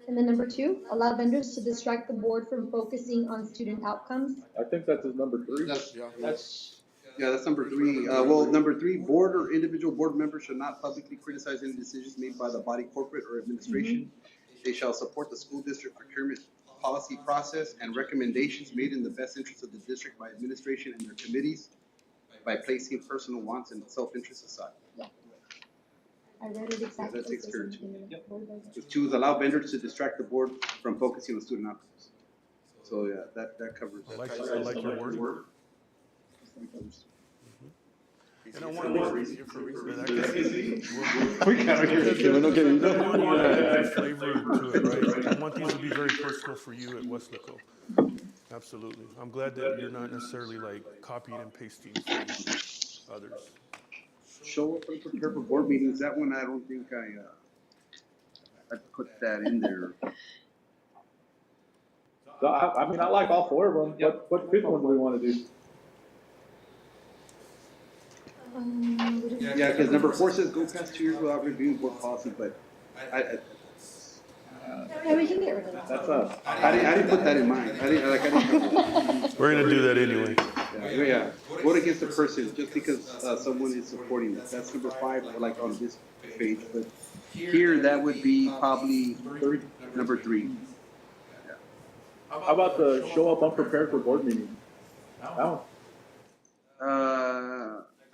And then number 2, allow vendors to distract the board from focusing on student outcomes. I think that's his number 3. That's number 3. Well, number 3, board or individual board members should not publicly criticize any decisions made by the body, corporate, or administration. They shall support the school district procurement policy process and recommendations made in the best interest of the district by administration and their committees by placing personal wants and self-interest aside. I read it exactly. That takes It care of says in the board doesn't. The two is allow vendors to distract the board from focusing on student outcomes. So, yeah, that covers. I like your word. And I want to make sure for reason. We gotta hear it, Kevin, okay, you know. I want to add flavor to it, right? I want these to be very personal for you at Weslaco. Absolutely. I'm glad that you're not necessarily like copying and pasting from others. Show up and prepare for board meetings, that one, I don't think I put that in there. So, I mean, I like all four of them. What fifth one do we want to do? Yeah, because number 4 says go past 2 years without reviewing board policy, but Yeah, we can get rid of that. That's us. I didn't put that in mind. I didn't. We're gonna do that anyway. Yeah, vote against a person just because someone is supporting it. That's number 5, like on this page, but here that would be probably number 3. How about the show up unprepared for board meetings? That one.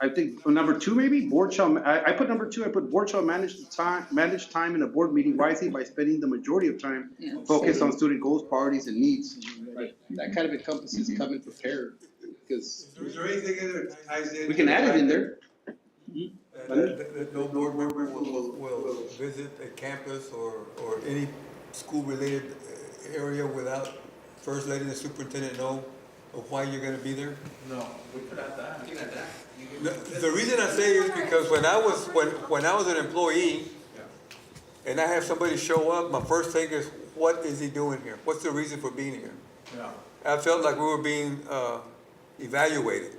I think number 2 maybe, board shall, I put number 2, I put board shall manage time in a board meeting wisely by spending the majority of time focused on student goals, priorities, and needs. Right. That kind of encompasses coming prepared, because Is there anything in there that ties in? we can add it in there. That no board member will visit a campus or any school-related area without first letting the superintendent know of why you're gonna be there? No, we could add that. You got that. The reason I say is because when I was an employee and I have somebody show up, my first thing is, what is he doing here? What's the reason for being here? Yeah. I felt like we were being evaluated.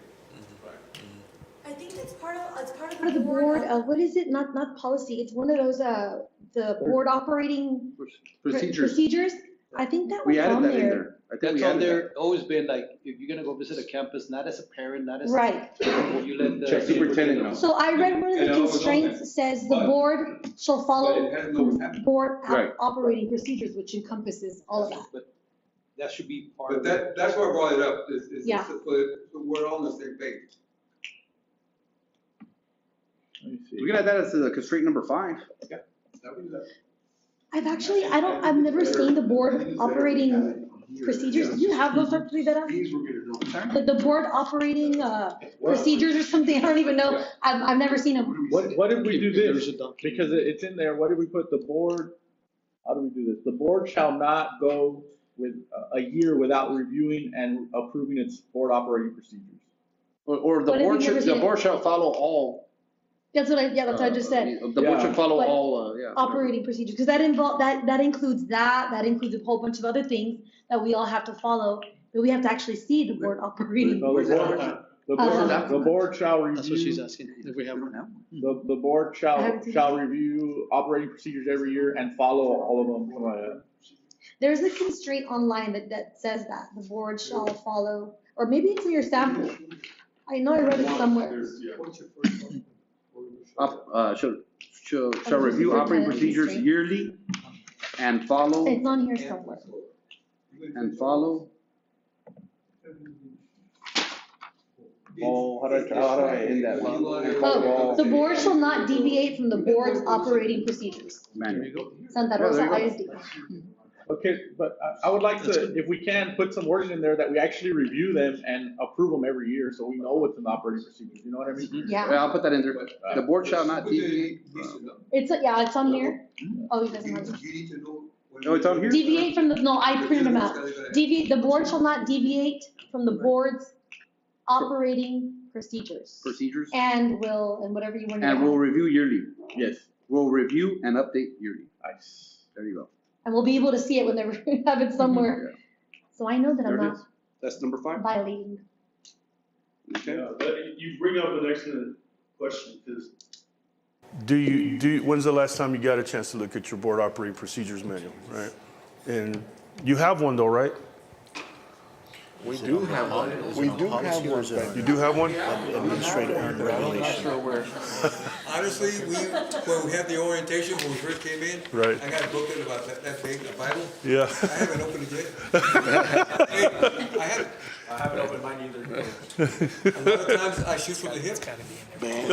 I think it's part of Part of the board, what is it? Not policy. It's one of those, the board operating procedures. I think that was We added on that in there. there. I think That's we on added there, that. always been like, if you're gonna go visit a campus, not as a parent, not as. Right. You let the. Check superintendent know. So I read one of the constraints says the board shall follow board Right. operating procedures, which encompasses all of that. But that should be part But of it. that's why I brought it up, is Yeah. so we're all on the same page. We can add that as a constraint number 5. I've never seen the board operating procedures. Do you have those, Dr. Rivera? The board operating, procedures or something? I don't even know. I've never seen them. What did we do this? Because it's in there, what did we put, the board, how do we do this? The board shall not go with a year without reviewing and approving its board operating procedures. Or the What if board we should, never the seen board shall follow all. That's what I just said. The board should follow But all, yeah. Operating procedures, because that includes that includes a whole bunch of other things that we all have to follow, but we have to actually see the board operating. No, the board shall review. That's what she's asking, if we have one. The board shall review operating procedures every year and follow all of them, something like that. There's a constraint online that says that the board shall follow, or maybe it's in your sample. I know I read it somewhere. Shall review operating procedures yearly and follow. It's on here somewhere. And follow. Oh, how do I end that? Oh, the board shall not deviate from the board's operating procedures. Manual. Santa Rosa ISD. Okay, but I would like to, if we can, put some wording in there that we actually review them and approve them every year, so we know what's in the operating procedures, you know what I mean? Yeah. I'll put that in there. The board shall not deviate. It's on here. Oh, he doesn't have it. No, it's on here? Deviate from no, I printed them out. The board shall not deviate from the board's operating procedures. Procedures. And whatever you want to. And we'll review yearly. Yes. We'll review and update yearly. Nice. There you go. And we'll be able to see it whenever we have it somewhere. So I know that I'm There it not is. That's number 5? violating. Okay. You bring up an excellent question, because When's the last time you got a chance to look at your board operating procedures manual, right? And you have one though, right? We do have one. We do have one. You do have one? Administrative regulation. Honestly, when we had the orientation, when we first came in, Right. I got a booklet about that big, the Bible. Yeah. I haven't opened it yet. Hey, I haven't opened mine either. a lot of times I shoot from the hip. Okay,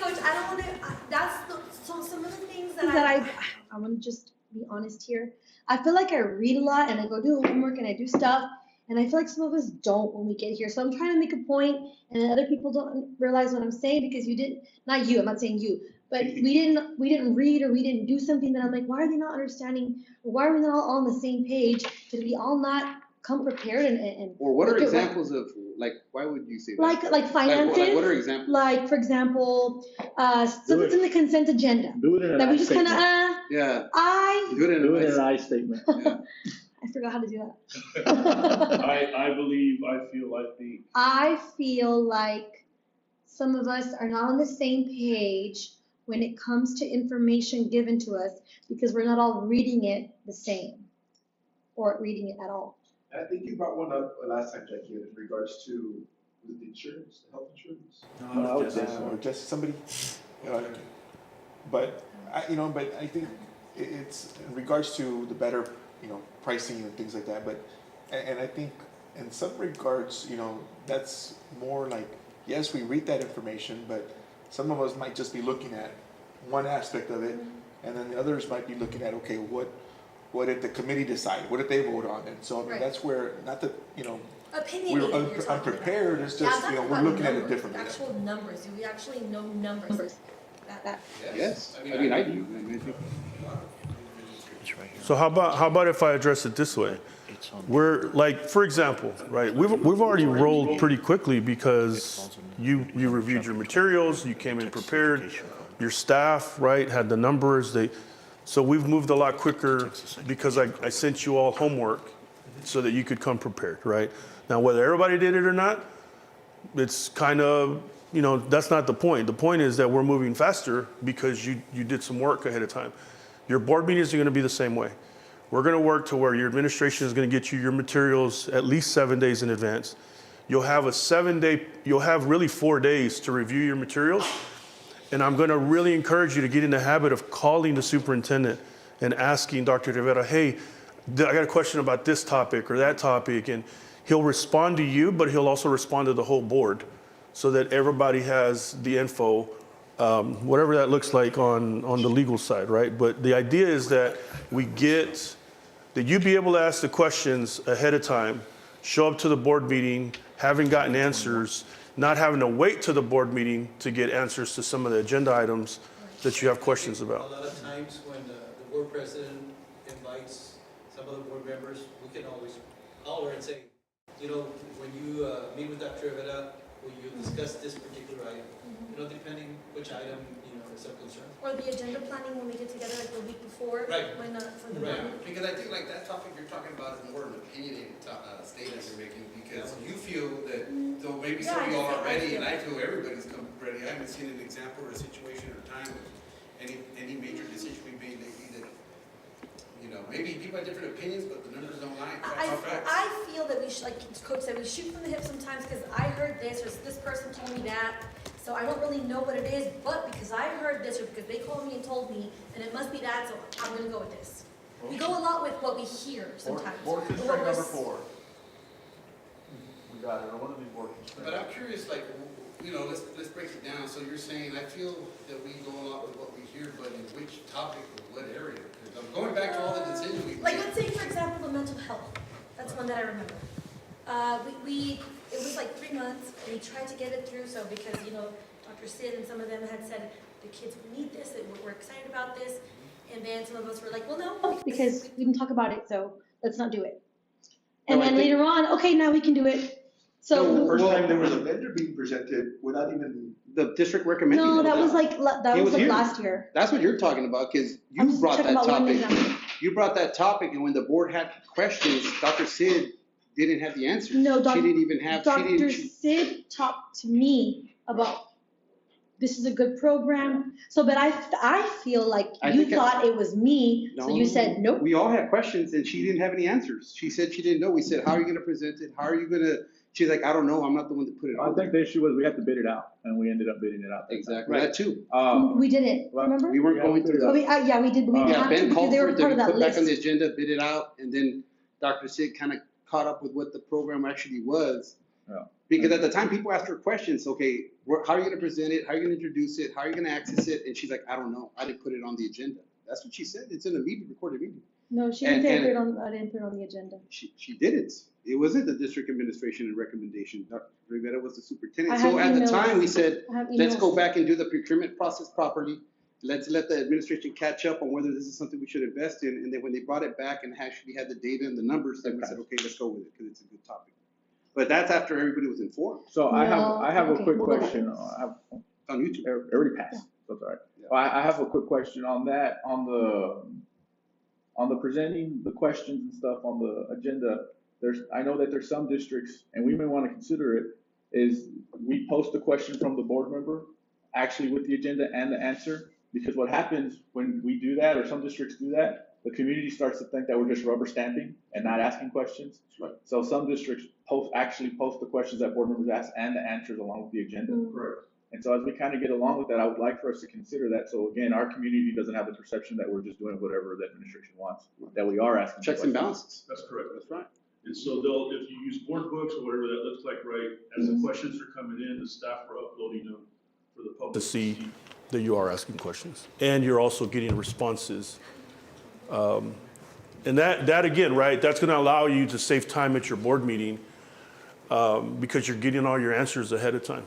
Coach, I don't want to, that's so some of the things that I want to just be honest here. I feel like I read a lot and I go do homework and I do stuff, and I feel like some of us don't when we get here. So I'm trying to make a point, and then other people don't realize what I'm saying because you didn't. Not you. I'm not saying you, but we didn't read or we didn't do something that I'm like, why are they not understanding? Or why are we not all on the same page? Did we all not come prepared and Or what are look at examples of, like, why would you say that? like finances? What are examples? Like, for example, stuff that's in the consent agenda. Do it in an That we I just kind of, statement. Yeah. Do it in an I statement. I forgot how to do that. I feel like some of us are not on the same page when it comes to information given to us because we're not all reading it the same or reading it at all. I think you brought one up last time, Jackie, in regards to the insurance, the health insurance. Or just somebody, but I think it's in regards to the better, pricing and things like that, but, and I think in some regards, that's more like, yes, we read that information, but some of us might just be looking at one aspect of it, and then the others might be looking at, okay, what did the committee decide? What did they vote on? And so, I mean, Right. that's where, not that, opinionated we're you're talking unprepared, about. it's Yeah, I'm just, talking we're about looking at it numbers, differently. Actual numbers. Do we actually know numbers? That. Yes, I mean, I do. I think So how about if I address it this way? We're like, for example, right? We've already rolled pretty quickly because you reviewed your materials, you came in prepared, your staff, right, had the numbers. So we've moved a lot quicker because I sent you all homework so that you could come prepared, right? Now, whether everybody did it or not, it's kind of, that's not the point. The point is that we're moving faster because you did some work ahead of time. Your board meetings are going to be the same way. We're going to work to where your administration is going to get you your materials at least 7 days in advance. You'll have you'll have really 4 days to review your materials. And I'm going to really encourage you to get in the habit of calling the superintendent and asking Dr. Rivera, hey, I got a question about this topic or that topic. And he'll respond to you, but he'll also respond to the whole board so that everybody has the info, whatever that looks like on the legal side, right? But the idea is that that you be able to ask the questions ahead of time, show up to the board meeting, having gotten answers, not having to wait to the board meeting to get answers to some of the agenda items that you have questions about. A lot of times when the board president invites some of the board members, we can always holler and say, when you meet with Dr. Rivera, will you discuss this particular item? Depending which item, is of concern. Or the agenda planning when we get together like the week before. Right. When for the Right. board. Because I think like that topic you're talking about is more an opinionated statement you're making, because you feel that, so maybe some of y'all are ready, and I feel everybody's come ready. I haven't seen an example or a situation or time of any major decision we made lately that, maybe people have different opinions, but the numbers don't lie. I feel that we should, like Coach said, we shoot from the hip sometimes because I heard this or this person told me that. So I don't really know what it is, but because I heard this or because they called me and told me, and it must be that, so I'm going to go with this. We go a lot with what we hear sometimes. Board constraint number 4. We got it, one of these board constraints. But I'm curious, like, let's break it down. So you're saying, I feel that we go a lot with what we hear, but in which topic or what area? Because I'm going back to all the decisions we made. Like, let's say, for example, the mental health. That's one that I remember. It was like 3 months, and we tried to get it through, so because, Dr. Sid and some of them had said, the kids need this, and we're excited about this, and then some of us were like, well, no. Because we didn't talk about it, so let's not do it. And then later on, okay, now we can do it. So. The first time there was a vendor being presented without even. the district recommended. No, that was like, here. last year. That's what you're talking about, because I'm you just brought talking that about one topic. example. You brought that topic, and when the board had questions, Dr. Sid didn't have the answers. No, She didn't even have, Dr. Sid talked to me about, this is a good program. So, but I feel like you thought it was me, so you said, nope. We all had questions, and she didn't have any answers. She said she didn't know. We said, how are you gonna present it? How are you gonna, she's like, I don't know, I'm not the one that put it I on. think the issue was we had to bid it out, and we ended up bidding it out. Exactly, that too. We didn't, remember? We weren't going through Oh, that. yeah, we did, we Yeah, had to, Ben because called they for were it, part of then that put back on the list. agenda, bid it out, and then Dr. Sid kind of caught up with what the program actually was. Yeah. Because at the time, people asked her questions, okay, how are you gonna present it? How are you gonna introduce it? How are you gonna access it? And she's like, I don't know. I didn't put it on the agenda. That's what she said. It's in a meeting, recorded meeting. No, she And- didn't say and- I didn't put it on the agenda. She didn't. It wasn't the district administration and recommendation. Dr. Rivera was the superintendent. I have So at the emails. time, we said, I have let's go emails. back and do the procurement process properly. Let's let the administration catch up on whether this is something we should invest in. And then when they brought it back and actually had the data and the numbers, then we said, okay, let's go with it because it's a good topic. But that's after everybody was informed. So I have a okay, quick we'll go question. back. I have, On YouTube. already passed. That's all right. Well, I have a quick question on that, on the presenting the questions and stuff on the agenda. I know that there's some districts, and we may want to consider it, is we post a question from the board member, actually with the agenda and the answer, because what happens when we do that, or some districts do that, the community starts to think that we're just rubber stamping and not asking questions. Right. So some districts actually post the questions that board members ask and the answers along with the agenda. Correct. And so as we kind of get along with that, I would like for us to consider that. So again, our community doesn't have the perception that we're just doing whatever the administration wants, that we are asking. Checks and questions. balances. That's correct. That's right. And so if you use board books or whatever that looks like, right, as the questions are coming in, the staff are uploading them for the public To see that you are asking questions and you're also getting responses. And that again, right, that's going to allow you to save time at your board meeting because you're getting all your answers ahead of time.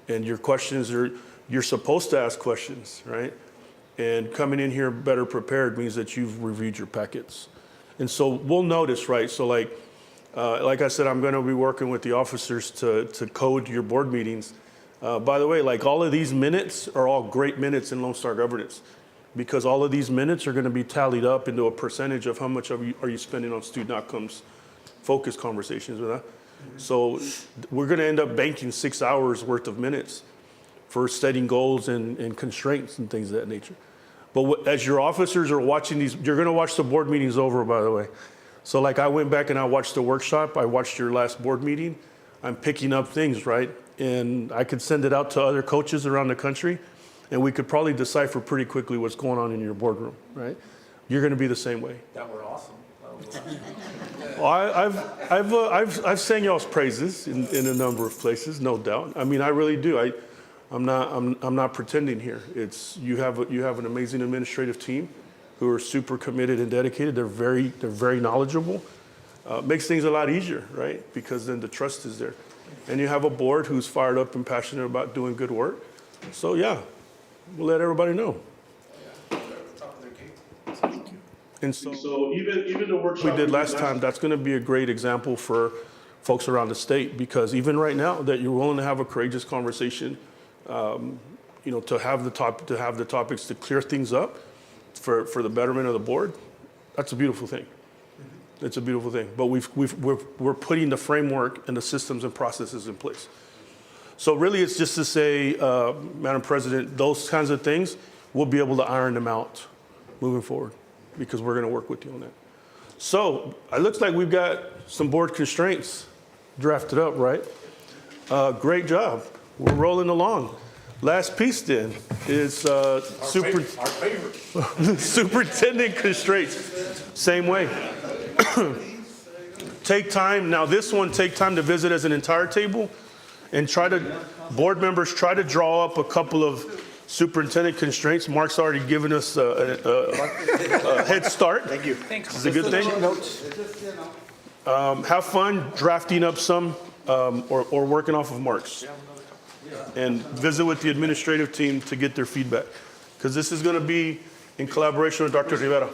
And your questions you're supposed to ask questions, right? And coming in here better prepared means that you've reviewed your packets. And so we'll notice, right? So like I said, I'm going to be working with the officers to code your board meetings. By the way, like all of these minutes are all great minutes in Lone Star governance because all of these minutes are going to be tallied up into a percentage of how much are you spending on student outcomes focused conversations with that. So we're going to end up banking 6 hours worth of minutes for setting goals and constraints and things of that nature. But as your officers are watching these, you're going to watch the board meetings over, by the way. So like I went back and I watched the workshop. I watched your last board meeting. I'm picking up things, right? And I could send it out to other coaches around the country, and we could probably decipher pretty quickly what's going on in your boardroom, right? You're going to be the same way. That were awesome. Well, I've sang y'all's praises in a number of places, no doubt. I mean, I really do. I'm not pretending here. You have an amazing administrative team who are super committed and dedicated. They're very knowledgeable. Makes things a lot easier, right? Because then the trust is there. And you have a board who's fired up and passionate about doing good work. So yeah, we'll let everybody know. And So even the workshop we did last time, that's going to be a great example for folks around the state, because even right now that you're willing to have a courageous conversation, to have the topics to clear things up for the betterment of the board, that's a beautiful thing. It's a beautiful thing. But we're putting the framework and the systems and processes in place. So really, it's just to say, Madam President, those kinds of things, we'll be able to iron them out moving forward, because we're going to work with you on that. So it looks like we've got some board constraints drafted up, right? Great job. We're rolling along. Last piece then is superintendent constraints. Same way. Take time. Now this one, take time to visit as an entire table and board members try to draw up a couple of superintendent constraints. Mark's already given us a head start. Thank you. Thanks. It's a good thing. Have fun drafting up some or working off of Mark's. And visit with the administrative team to get their feedback. Because this is going to be in collaboration with Dr. Rivera.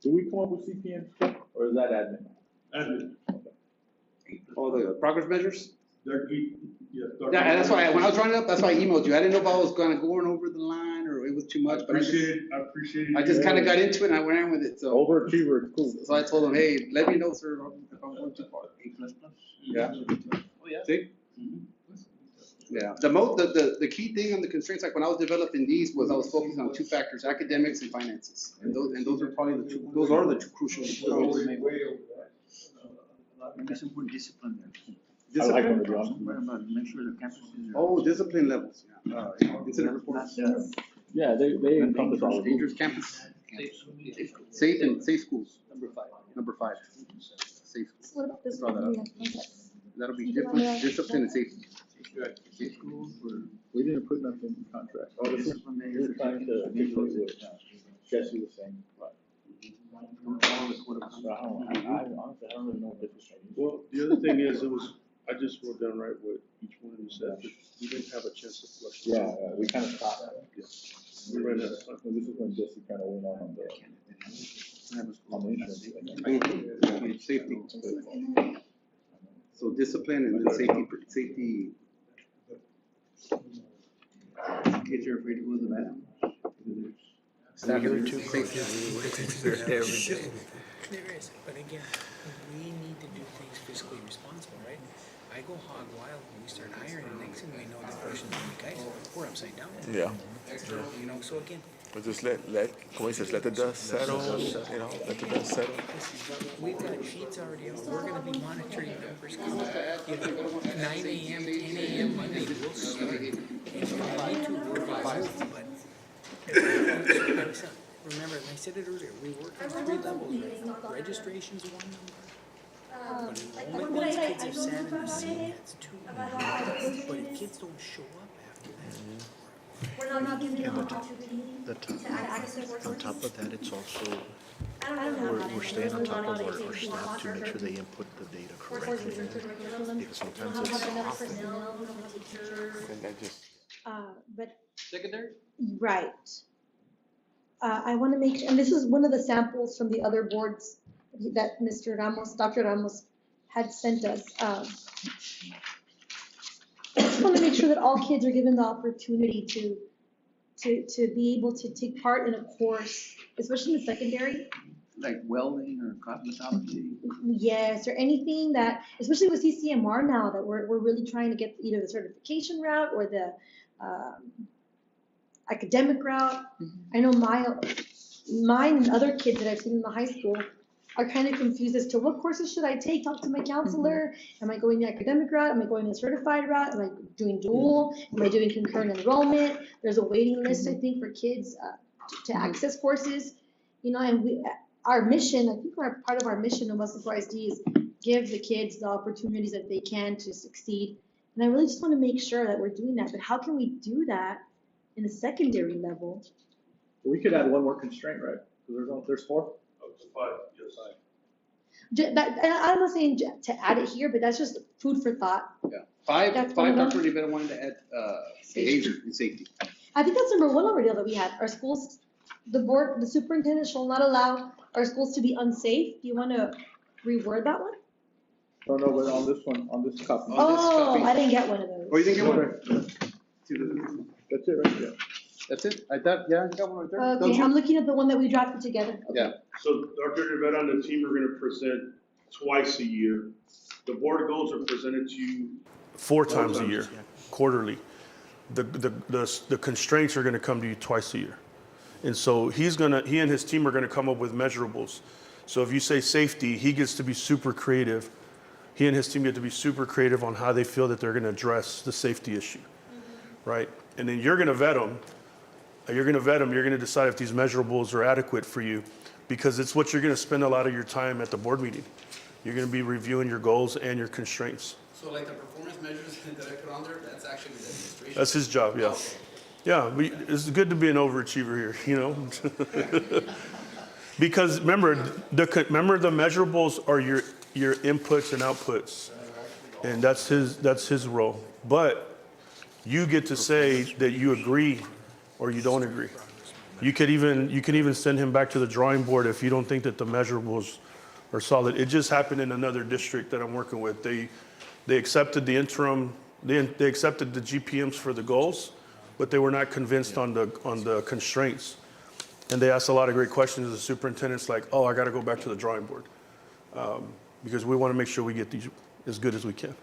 Do we come up with CPM stuff, or is that admin? admin. All the progress measures? Yeah, Yeah, that's why, when I was drawing it up, that's why I emailed you. I didn't know if I was gonna go over the line or it was too much, but I appreciate it. I just kinda got into it and I went in with it, so. Overachiever, cool. So I told him, hey, let me know, sir, if I'm going too far. Yeah. Oh, yeah. See? Yeah, the key thing on the constraints, like when I was developing these, was I was focusing on two factors, academics and finances. And those are probably those are the two crucial points. Maybe some more discipline there. I like Discipline? Make sure the campuses are. Oh, discipline levels, yeah. Incident reports. Yeah, they encompass all of them. Dangerous campus. Safe schools. Number five. Safe. So what about this Draw that one? up. We have context. That'll be You don't have- discipline and safety. Safe schools, we didn't put nothing in contract. Oh, this is, we're trying to make what Jesse was saying. But I honestly, I don't really know what this is. Well, the other thing is, I just wrote down right what each one of you said, but we didn't have a chance to flush. it out. Yeah, we kind of stopped. We ran out of time. This is when Jesse kind of went on the insurance. Safety. So discipline and then safety. Kids are afraid to go to the bathroom. Safety. There is, but again, we need to do things fiscally responsible, right? I go hog wild when we start hiring, and next thing we know, the question's like, guys, we're upside down. Yeah. You know, so again, But just let como dices, let the dust settle, let the dust settle. we've got sheets already out, we're gonna be monitoring numbers. You know, 9 AM, 10 AM Monday, we'll start. And if we need to, we'll resolve, but remember, and I said it earlier, we work on 3 levels, right? Registration's one number. But enrollment, once kids have sat in the seat, that's 2. But if kids don't show up after that, We're not giving them On top of that, it's also, we're staying on top of our staff to make sure they input the data correctly. Because sometimes it's off. And that just. But, Secondary? right. I want to make, and this is one of the samples from the other boards that Dr. Ramos had sent us. I just want to make sure that all kids are given the opportunity to be able to take part in a course, especially in the secondary. Like welding or cosmetology? Yes, or anything that, especially with CCMR now, that we're really trying to get either the certification route or the academic route. I know mine and other kids that I've seen in the high school are kind of confused as to what courses should I take, talk to my counselor, am I going the academic route, am I going the certified route, am I doing dual, am I doing concurrent enrollment? There's a waiting list, I think, for kids to access courses, you know, and our mission, I think part of our mission in Weslaco ISD is give the kids the opportunities that they can to succeed. And I really just want to make sure that we're doing that, but how can we do that in the secondary level? We could add one more constraint, right? Because there's 4. Up to 5, yes. I'm not saying to add it here, but that's just food for thought. Yeah. Five, That's one of Dr. them. Rivera wanted to add, behavior and safety. I think that's number 1 already that we had. Our schools, the superintendent shall not allow our schools to be unsafe. Do you want to reword that one? No, but on this one, on this copy. Oh, I didn't get one of those. Oh, you didn't get one? That's it, right? Yeah. That's it? I thought, yeah, I got one right there. Don't Okay, you? I'm looking at the one that we drafted together. Okay. Yeah. So Dr. Rivera and the team are gonna present twice a year. The board goals are presented to you 4 times a year, quarterly. The constraints are gonna come to you twice a year. And so he and his team are gonna come up with measurables. So if you say safety, he gets to be super creative. He and his team get to be super creative on how they feel that they're gonna address the safety issue, right? And then you're gonna vet them. You're gonna decide if these measurables are adequate for you, because it's what you're gonna spend a lot of your time at the board meeting. You're gonna be reviewing your goals and your constraints. So like the performance measures that I put on there, that's actually the administration? That's his job, yeah. Okay. Yeah, it's good to be an overachiever here, you know? Because remember the measurables are your inputs and outputs, and that's his role. But you get to say that you agree or you don't agree. You could even send him back to the drawing board if you don't think that the measurables are solid. It just happened in another district that I'm working with. They accepted the interim, they accepted the GPMs for the goals, but they were not convinced on the constraints. And they asked a lot of great questions. The superintendent's like, oh, I got to go back to the drawing board, because we want to make sure we get these as good as we can.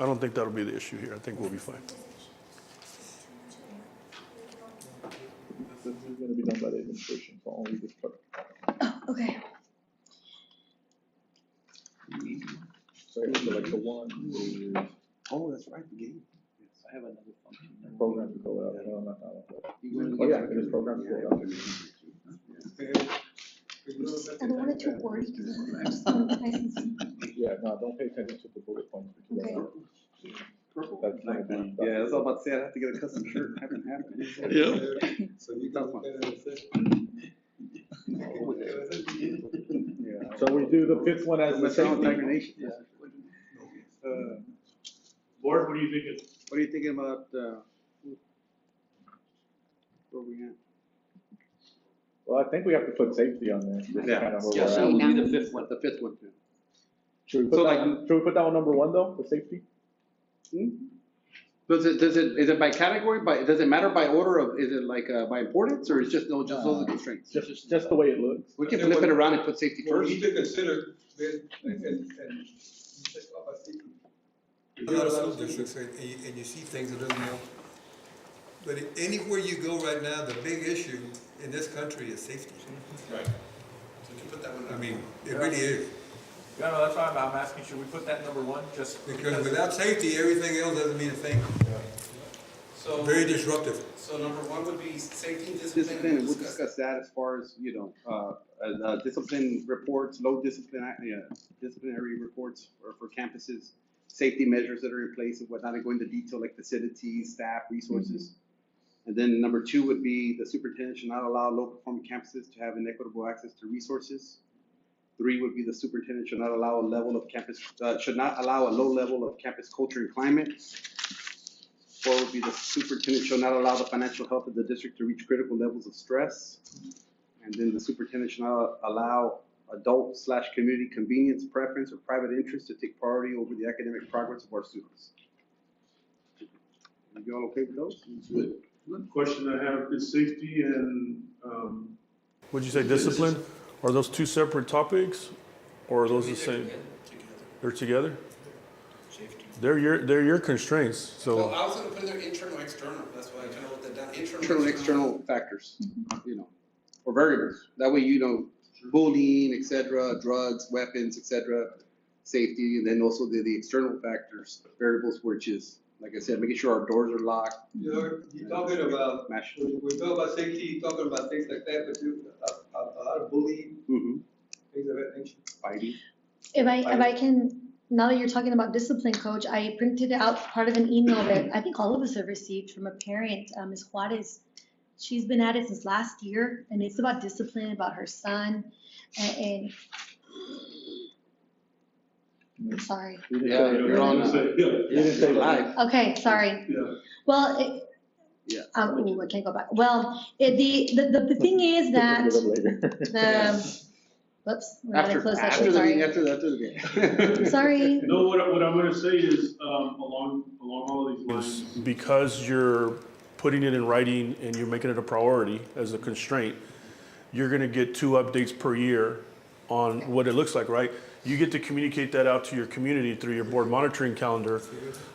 I don't think that'll be the issue here. I think we'll be fine. This is gonna be done by the administration, so only this part. Okay. So like the one is Oh, that's right, the game. I have another function. program to go out. No, not that one. You Oh, yeah, it is program to go out. I don't want it too wordy because I just want it nice and simple. Yeah, no, don't pay attention to the bullet points because that's gonna be. Yeah, that's all about to say, I have to get a custom shirt, haven't happened. Yeah. So you tough one. Yeah, so we do the fifth one as the safety. Board, what are you thinking? What are you thinking about, where we at? Well, I think we have to put safety on there. This is kind of where Yeah, we're that at. would be the fifth one too. Should we put that one number one though, the safety? Is it by category, does it matter by order of, is it like, by importance, or is just, no, just those are constraints? Just the way it looks. We can flip it around and put safety Well, we first. need to consider, and check off our safety. A lot of school districts, and you see things that doesn't know. But anywhere you go right now, the big issue in this country is safety. Right. So you put that one I down. mean, it really is. Yeah, no, that's why I'm asking, should we put that number one, just? Because without safety, everything else doesn't mean a thing. So, Very disruptive. so number one would be safety and Discipline, and we'll discuss that as far as, discipline reports, low discipline, disciplinary reports for campuses, safety measures that are in place and whatnot, and go into detail like facilities, staff, resources. And then number two would be the superintendent should not allow low-performing campuses to have inequitable access to resources. Three would be the superintendent should not allow a level of campus, should not allow a low level of campus culture and climate. Four would be the superintendent shall not allow the financial health of the district to reach critical levels of stress. And then the superintendent should not allow adult/community convenience, preference, or private interest to take priority over the academic progress of our students. You all okay with those? Good. Question I have is safety and, Would you say discipline? Are those two separate topics, or are those the same? They're together? They're your constraints, Well, so. I was gonna put in there internal, external, that's why I kind of wrote that down, Internal and external factors, or variables. That way, bullying, et cetera, drugs, weapons, et cetera, safety, and then also the external factors, variables, which is, like I said, making sure our doors are locked. you're talking about, Mash. we talk about safety, talking about things like that, but a lot of bullying, things of that nature. Fighting. If I can, now that you're talking about discipline, Coach, I printed out part of an email that I think all of us have received from a parent, Ms. Juarez. She's been at it since last year, and it's about discipline, about her son, and I'm sorry. Yeah, you're on, you didn't say live. Okay, sorry. Yeah. Well, Yeah. I can't go back. Well, the thing is that whoops, we're not in closed session, sorry. After the game. Sorry. No, what I'm gonna say is, along all of these lines. Because you're putting it in writing and you're making it a priority as a constraint, you're gonna get 2 updates per year on what it looks like, right? You get to communicate that out to your community through your board monitoring calendar,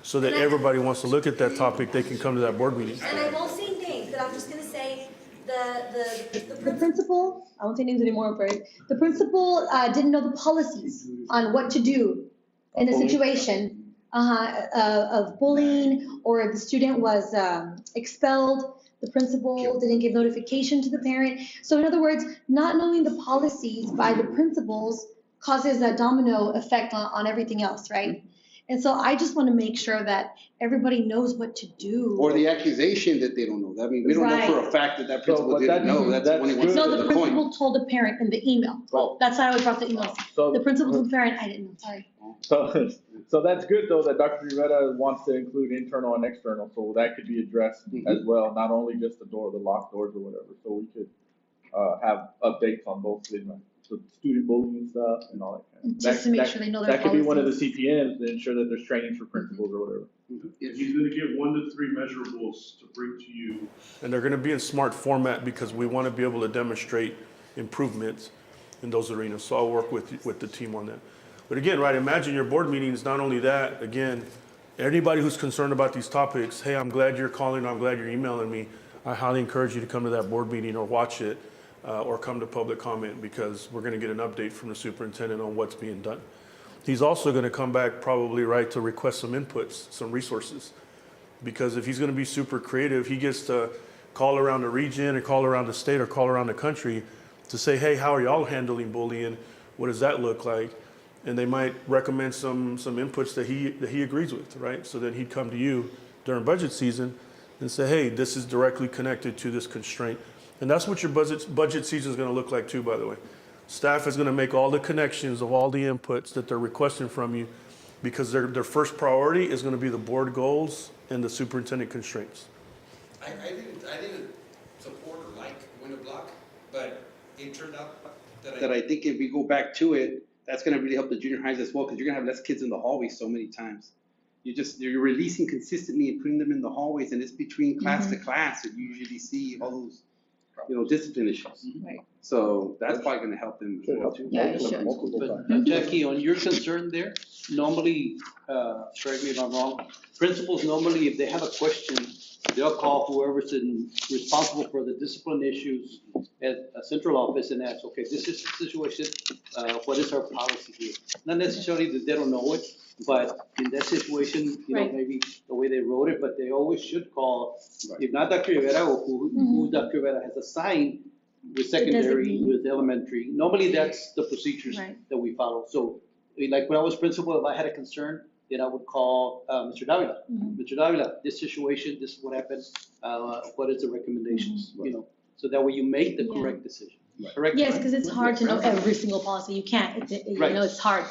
so that everybody wants to look at that topic, they can come to that board meeting. And I won't say names, but I'm just gonna say The principal, I won't say names anymore, but the principal didn't know the policies on what to do in a situation of bullying, or if the student was expelled, the principal didn't give notification to the parent. So in other words, not knowing the policies by the principals causes a domino effect on everything else, right? And so I just want to make sure that everybody knows what to do. Or the accusation that they don't know. I mean, we don't know for a fact that principal didn't know. That's when he wants to No, get the the point. principal told the parent in the email. Oh. That's why I brought the email. The principal told the parent, I didn't know, sorry. So that's good though, that Dr. Rivera wants to include internal and external, so that could be addressed as well, not only just the locked doors or whatever, so we could, have updates on both, the student bullying stuff and all that kind of. Just to make sure they know their That could be one of the policies. CPNs to ensure that there's trainings for principals or whatever. He's gonna give 1 to 3 measurables to bring to you. And they're gonna be in smart format because we wanna be able to demonstrate improvements in those arenas. So I'll work with the team on that. But again, right, imagine your board meetings, not only that, again, anybody who's concerned about these topics, hey, I'm glad you're calling, I'm glad you're emailing me. I highly encourage you to come to that board meeting or watch it, or come to public comment, because we're gonna get an update from the superintendent on what's being done. He's also gonna come back probably, right, to request some inputs, some resources. Because if he's gonna be super creative, he gets to call around the region or call around the state or call around the country to say, hey, how are y'all handling bullying? What does that look like? And they might recommend some inputs that he agrees with, right? So then he'd come to you during budget season and say, hey, this is directly connected to this constraint. And that's what your budget season is gonna look like too, by the way. Staff is gonna make all the connections of all the inputs that they're requesting from you, because their first priority is gonna be the board goals and the superintendent constraints. I didn't support or like window block, but it turned out that I think if we go back to it, that's gonna really help the junior highs as well, because you're gonna have less kids in the hallways so many times. You're releasing consistently and putting them in the hallways, and it's between class to class that you usually see all those, discipline issues. Right. So that's probably gonna help them as well too. Yeah, it should. But Jackie, on your concern there, normally, correct me if I'm wrong, principals normally, if they have a question, they'll call whoever's responsible for the discipline issues at a central office and ask, okay, this is the situation, what is our policy here? Not necessarily that they don't know it, but in that situation, Right. maybe the way they wrote it, but they always should call, if not Dr. Rivera, or who Dr. Rivera has assigned with secondary, designate. with elementary. Normally, that's the procedures Right. that we follow. So, like when I was principal, if I had a concern, then I would call Mr. Davila. Mr. Davila, this situation, this is what happened, what is the recommendations, so that way you make the Yeah. correct decision. Correct? Yes, because it's hard to know every single policy. You can't, Right. it's hard.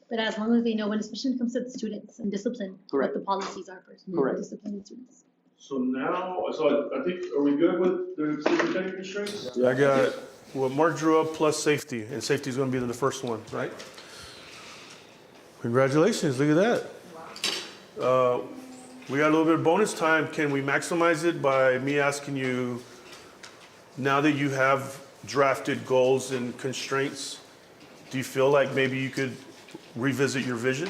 But as long as they know, when, especially when it comes to the students and discipline, Correct. what the policies are first. Correct. Discipline the students. So now, I think, are we good with the superintendent constraints? I got what Mark drew up plus safety, and safety is gonna be the first one, right? Congratulations, look at that. We got a little bit of bonus time. Can we maximize it by me asking you, now that you have drafted goals and constraints, do you feel like maybe you could revisit your vision?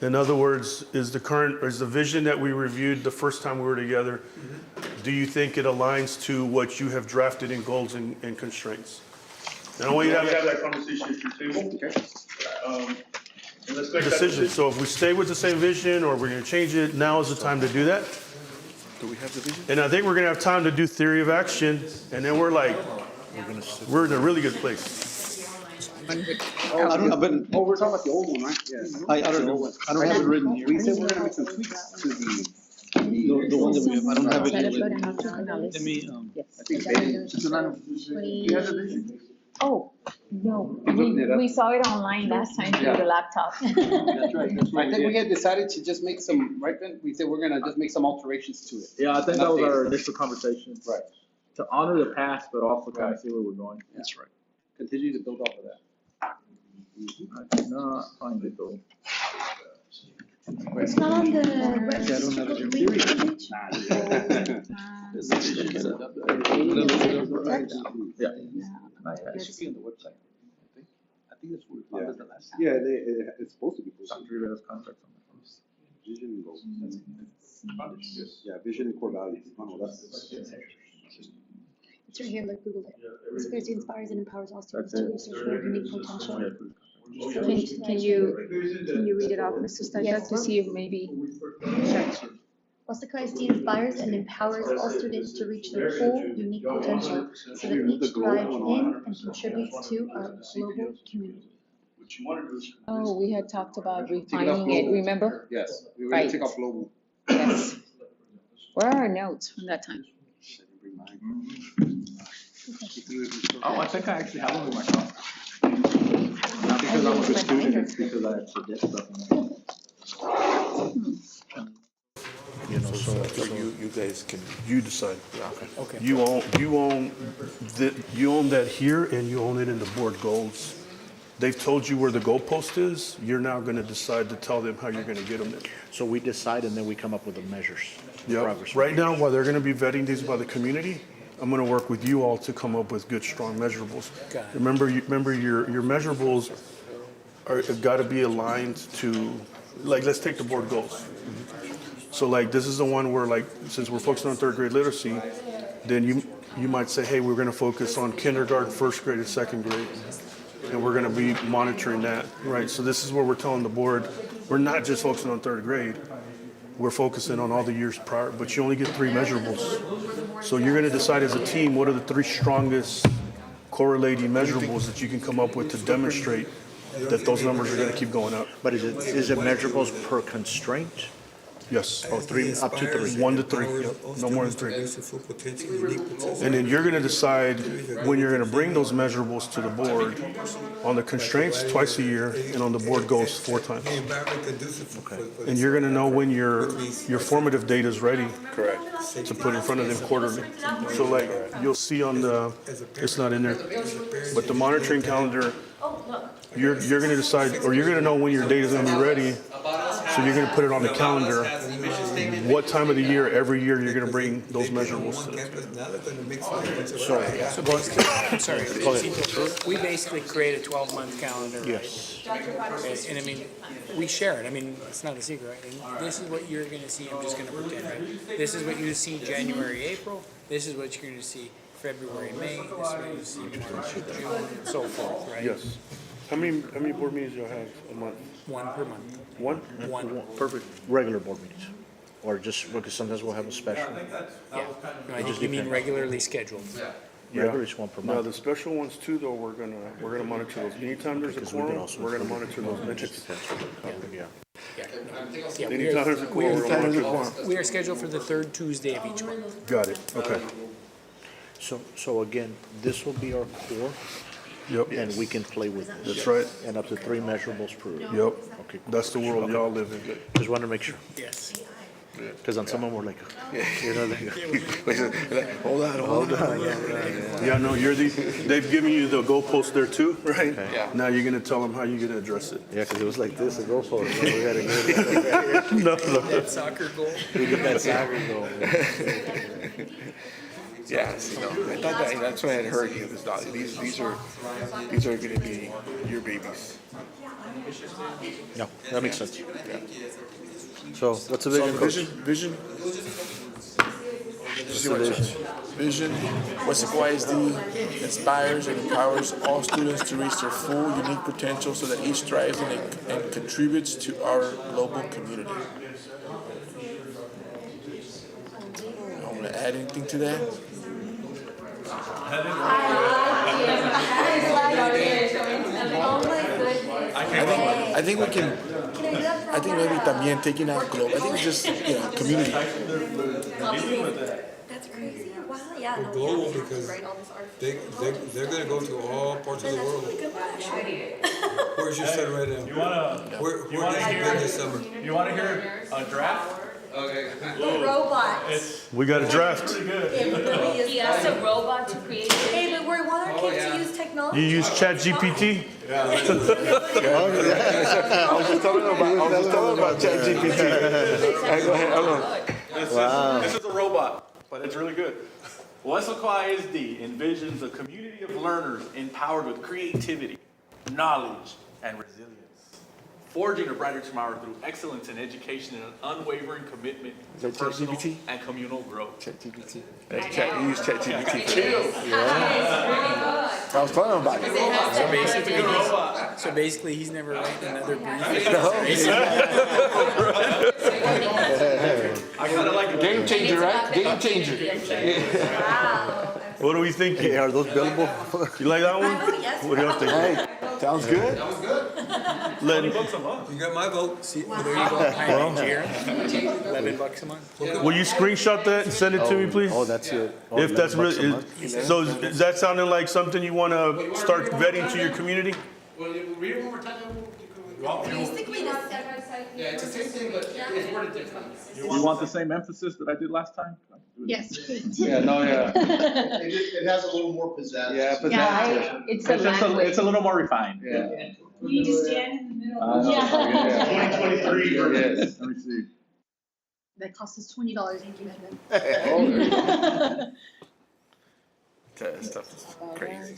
In other words, is the vision that we reviewed the first time we were together, do you think it aligns to what you have drafted in goals and constraints? And I want you to have that conversation at your table. Okay. And let's make that decision. So if we stay with the same vision or we're gonna change it, now is the time to do that. Do we have the vision? And I think we're gonna have time to do theory of action, and then we're in a really good place. I don't, but, Oh, we're talking about the old one, right? Yes. I don't know, I don't have it written here. We said we're gonna make some tweaks to The one that we have, I don't have it Let here. me, I think it's a lot of. You have the vision? Oh, no, looking it up. we saw it online last time through the laptop. That's right, that's I right. think we had decided to just make some, right, Ben? We said we're gonna just make some alterations to it. Yeah, I think that was Updated. our initial conversation. Right. To honor the past, but also kind of see where we're going. That's right. Continue to build off of that. I did not find it though. It's not on the. Yeah, I don't have it here. Yeah. It should be on the website. I think that's what we found the last time. Yeah, it's supposed to be. Dr. Rivera's contract on Vision and goals. Yeah, vision and core values. Oh, no, that's. It's right here, like Google it. Conspiracy inspires and empowers all students to reach their unique potential. Can you read it off, Mr. Stajak, to see if maybe? Weslaco ISD inspires and empowers all students to reach their full unique potential so that each thrives in and contributes to our global community. Oh, we had talked about Take it off refining it, global. remember? Yes, we were Right. gonna take off global. Yes. Where are our notes from that time? Oh, I think I actually have them in my car. Not because I'm a good student, it's because I forget stuff in my You know, so you guys can. You decide. Okay. You own that here, and you own it in the board goals. They've told you where the goalpost is. You're now gonna decide to tell them how you're gonna get them there. So we decide and then we come up with the measures. Yep. progress Right now, measures. while they're gonna be vetting these by the community, I'm gonna work with you all to come up with good, strong measurables. Got it. Remember, your measurables have gotta be aligned to, like, let's take the board goals. So like, this is the one where like, since we're focusing on third grade literacy, then you might say, hey, we're gonna focus on kindergarten, first grade, and second grade. And we're gonna be monitoring that, right? So this is where we're telling the board, we're not just focusing on third grade. We're focusing on all the years prior, but you only get 3 measurables. So you're gonna decide as a team, what are the 3 strongest correlating measurables that you can come up with to demonstrate that those numbers are gonna keep going up. But is it measurables per constraint? Yes. Oh, 3, up to 3. 1 to 3, yep. No more than 3. And then you're gonna decide when you're gonna bring those measurables to the board on the constraints twice a year and on the board goals 4 times. And you're gonna know when your formative data is ready. Correct. To put in front of them quarterly. So like, you'll see on the, it's not in there, but the monitoring calendar, you're gonna decide, or you're gonna know when your data's gonna be ready. So you're gonna put it on the calendar, what time of the year, every year, you're gonna bring those measurables to the So basically, I'm sorry, we basically create a 12-month calendar. Yes. And I mean, we share it. I mean, it's not a secret, right? And this is what you're gonna see, I'm just gonna pretend, right? This is what you see January, April. This is what you're gonna see February, May. This is what you see March, June, and so forth, right? Yes. How many board meetings do you have a month? 1 per month. 1? 1. Perfect. Regular board meetings? Or just, because sometimes we'll have a special? Yeah. No, I think you mean regularly scheduled. Regular is 1 per Now, month. the special ones too, though, we're gonna monitor those. Anytime there's a Because we've been quorum, also we're gonna including monitor those minutes. Yeah. Yeah, Anytime there's a quorum, we're gonna monitor quorum. we are scheduled for the 3rd Tuesday of each month. Got it, okay. So again, this will be our core, Yep. and we can play with this. That's right. And up to 3 measurables per. Yep. Okay, cool. That's the world y'all live in. Just want to make sure. Yes. Because on some of them we're like, you know, Hold on. Yeah, no, they've given you the goalpost there too, right? Yeah. Now you're gonna tell them how you're gonna address it. yeah, because it was like this, a goal for it. We gotta get it. No. That soccer goal. We get that soccer goal. Yes, I thought that's what I had heard you. These are going to be your babies. No, that makes sense. Yeah. So what's the vision, Coach? Vision. What's the vision? Vision, Weslaco ISD inspires and empowers all students to reach their full, unique potential so that each thrives and contributes to our global community. I want to add anything to that? I think we can. I think maybe también taking out globe. I think it's just community. That's crazy. Wow, yeah. We're global because they're gonna go to all parts of the world. Where's your son right now? You wanna? Where has he been this summer? You wanna hear a draft? Okay. The robots. We got a draft. It really is. He asked a robot to create. Hey, but we want our kids to use technology. You use ChatGPT? I was just talking about ChatGPT. Go ahead. This is a robot, but it's really good. Weslaco ISD envisions a community of learners empowered with creativity, knowledge, and resilience, forging a brighter tomorrow through excellence in education and an unwavering commitment to personal and communal growth. ChatGPT. You use ChatGPT. Chill. I was telling him about it. So basically, he's never written another brief. I kind of like it. Game changer, right? Game changer. What do we think? Hey, are those billable? You like that one? What do y'all think? Hey, sounds good. You got my vote. See, well, there you go. Pioneer. $11 a month. Will you screenshot that and send it to me, please? Oh, that's it. If that's really, so is that sounding like something you want to start vetting to your community? Well, read it one more time. Basically, Yeah, it's the same thing, but it's worded differently. You want the same emphasis that I did last time? Yes. Yeah, no, yeah. It has a little more pizzazz. Yeah, but It's the language. it's a little more refined. Yeah. We need to stand in the middle. Yeah. 2023 Yes. Let me see. That cost us $20 in commitment. That stuff is crazy.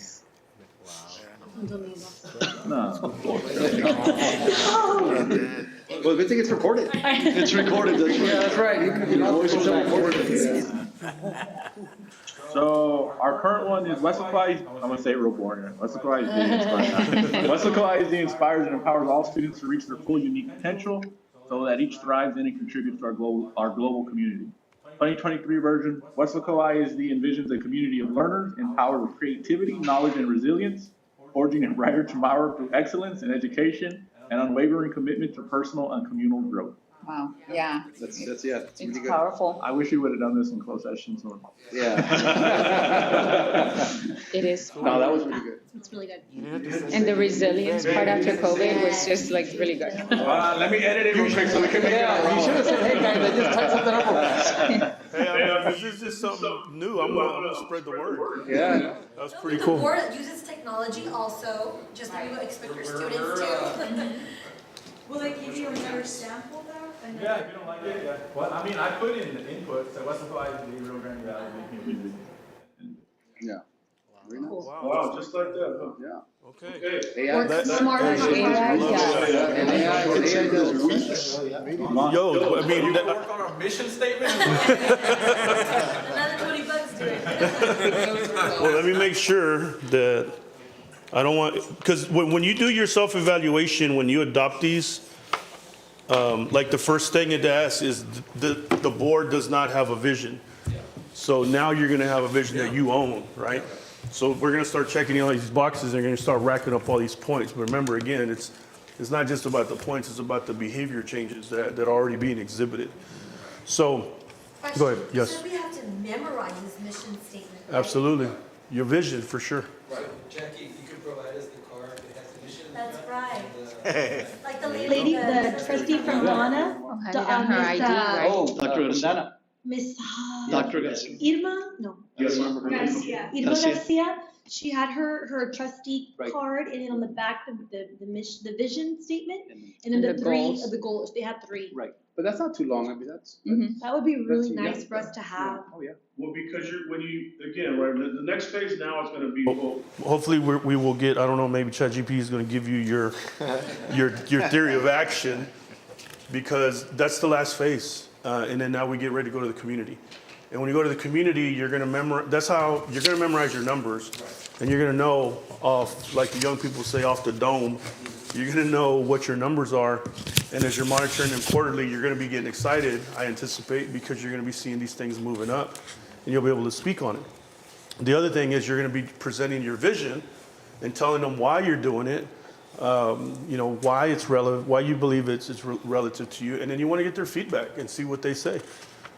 No. Well, good thing it's recorded. It's recorded, that's right. Yeah, that's right. Your voice was recorded. So our current one is Weslaco ISD. I'm gonna say it real boring. Weslaco ISD. Weslaco ISD inspires and empowers all students to reach their full unique potential, so that each thrives in and contributes to our global community. 2023 version. Weslaco ISD envisions a community of learners empowered with creativity, knowledge, and resilience, forging a brighter tomorrow through excellence in education and unwavering commitment to personal and communal growth. Wow, yeah, That's yeah. It's it's really good. powerful. I wish we would have done this in closed session. So. Yeah. It is. No, that was really good. It's really good. And the resilience part after COVID was just like really good. Let me edit it real quick so we can make it. Yeah, you should have said, hey guys, I just typed something up for us. Hey, I mean, this is just something new. I'm gonna spread the word. Yeah. That was pretty The cool. board uses technology also, just like you expect your students to. Will they give you another sample though? Yeah, if you don't like it, yeah. Well, I mean, I put in the input, so Weslaco ISD, Rio Grande Valley, making a Yeah. Very nice. Wow, just like that, huh? Yeah. Okay. AI. Work smarter, AI, yeah. And AI does weeks. Yo, I mean, work on our mission statement? Another $20 to it. well, let me make sure that I don't want, because when you do your self-evaluation, when you adopt these, like the first thing it asks is the board does not have a vision. So now you're gonna have a vision that you own, right? So we're gonna start checking all these boxes and you're gonna start racking up all these points. But remember, again, it's not just about the points, it's about the behavior changes that are already being exhibited. So, go ahead, yes. So we have to memorize this mission statement, right? Absolutely. Your vision, for sure. Right, Jackie, if you could provide us the card that has the mission. That's right. And, Like the Lady, the trustee from Ghana. Have it on her ID, right? Oh, Dr. Garcia. Miss Dr. Garcia. Irma, no. Yes. Irma Garcia. She had her trustee Right. card, and then on the back, the vision statement, and then And the the three goals. of the goals. They had three. Right. But that's not too long. I mean, that's. That would be really That's- nice for us to have. Oh, yeah. Well, because again, right, the next phase now is gonna be, well, Hopefully, we will get, I don't know, maybe ChatGPT is going to give you your theory of action, because that's the last phase. And then now we get ready to go to the community. And when you go to the community, you're going to memorize, that's how, you're going to memorize your numbers. And you're going to know off, like the young people say, off the dome, you're going to know what your numbers are. And as you're monitoring them quarterly, you're going to be getting excited, I anticipate, because you're going to be seeing these things moving up and you'll be able to speak on it. The other thing is you're going to be presenting your vision and telling them why you're doing it, why it's relevant, why you believe it's relative to you. And then you want to get their feedback and see what they say.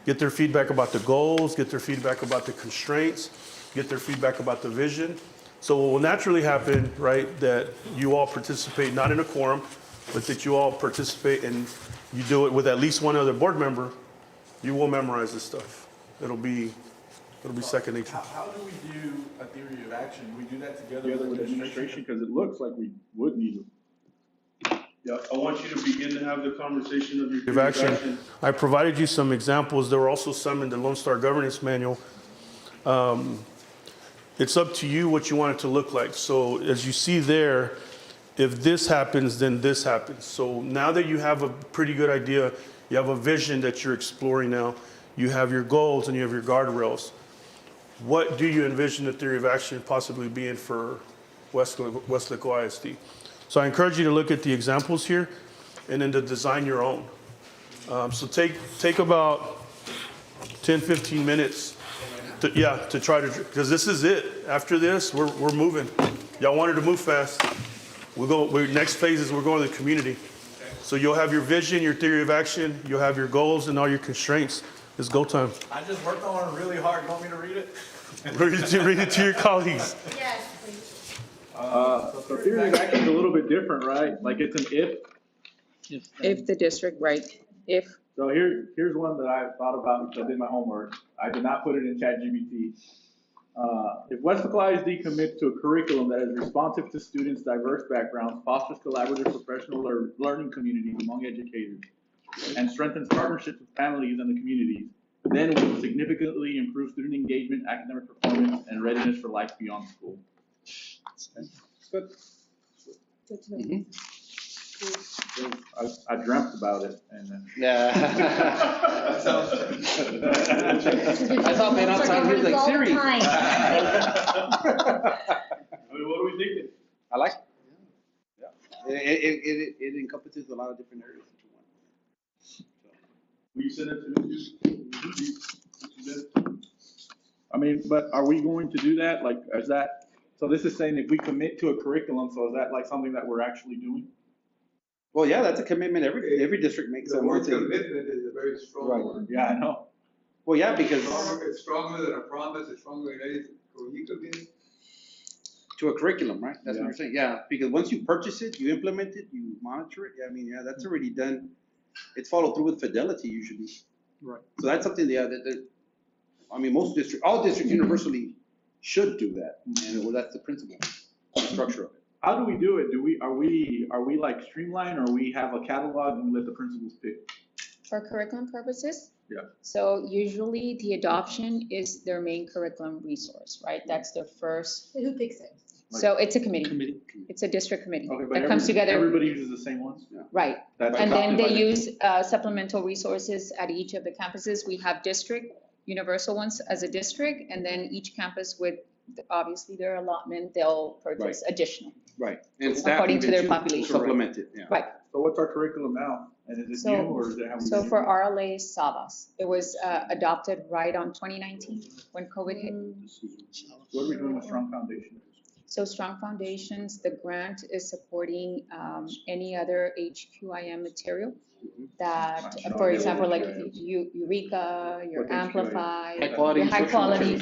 Get their feedback about the goals, get their feedback about the constraints, get their feedback about the vision. So what will naturally happen, right, that you all participate, not in a quorum, but that you all participate and you do it with at least one other board member, you will memorize this stuff. It'll be second nature. How do we do a theory of action? Do we do that together Together with administration, because it looks like we would need it. yeah, I want you to begin to have the conversation of your. Of action. I provided you some examples. There were also some in the Lone Star Governance Manual. It's up to you what you want it to look like. So as you see there, if this happens, then this happens. So now that you have a pretty good idea, you have a vision that you're exploring now, you have your goals and you have your guardrails. What do you envision the theory of action possibly being for Weslaco ISD? So I encourage you to look at the examples here and then to design your own. So take about 10, 15 minutes to try to, because this is it. After this, we're moving. Y'all wanted to move fast. Next phase is we're going to the community. So you'll have your vision, your theory of action, you'll have your goals and all your constraints. It's go time. I just worked on it really hard. You want me to read it? Read it to your colleagues. Yes, please. So theory of action is a little bit different, right? Like it's an if. If the district, right, if. So here's one that I thought about because I did my homework. I did not put it in ChatGPT. If Weslaco ISD commits to a curriculum that is responsive to students' diverse backgrounds, fosters collaborative professional learning communities among educators, and strengthens partnerships with families and the communities, then will significantly improve student engagement, academic performance, and readiness for life beyond school. Good. I dreamt about it and then. Yeah. I thought, man, outside here like Siri. I mean, what are we thinking? I like it. Yeah. It encompasses a lot of different areas that you want. Will you send it to me? I mean, but are we going to do that? Like, is that, so this is saying if we commit to a curriculum, so is that like something that we're actually doing? Well, yeah, that's a commitment every district makes. The I word would say. commitment is a very strong Right. word. Yeah, I know. Well, yeah, because It's stronger than a promise, it's stronger than anything. So you commit to a curriculum, right? That's Yeah. what you're saying. Yeah, because once you purchase it, you implement it, you monitor it. Yeah, I mean, yeah, that's already done. It's followed through with fidelity usually. Right. So that's something, yeah, that I mean, all districts universally should do that, and well, that's the principle, the structure of it. How do we do it? Are we like streamlined, or we have a catalog and let the principals pick? For curriculum purposes? Yeah. So usually the adoption is their main curriculum resource, right? That's their first. Who picks it? So it's a committee. It's a district committee Okay, but that comes together. everybody uses the same ones? Right. That's And then adopted they by the- use supplemental resources at each of the campuses. We have district, universal ones as a district, and then each campus with obviously their allotment, they'll purchase additional. Right. And staff According to their even population. supplement it, yeah. Right. So what's our curriculum now? And is it So- new, or is it how we? So for RLA Savas, it was adopted right on 2019 when COVID hit. What are we doing with Strong Foundation? So Strong Foundations, the grant is supporting any other HQIM material that, for example, like Eureka, your What Amplify, High quality. your high quality.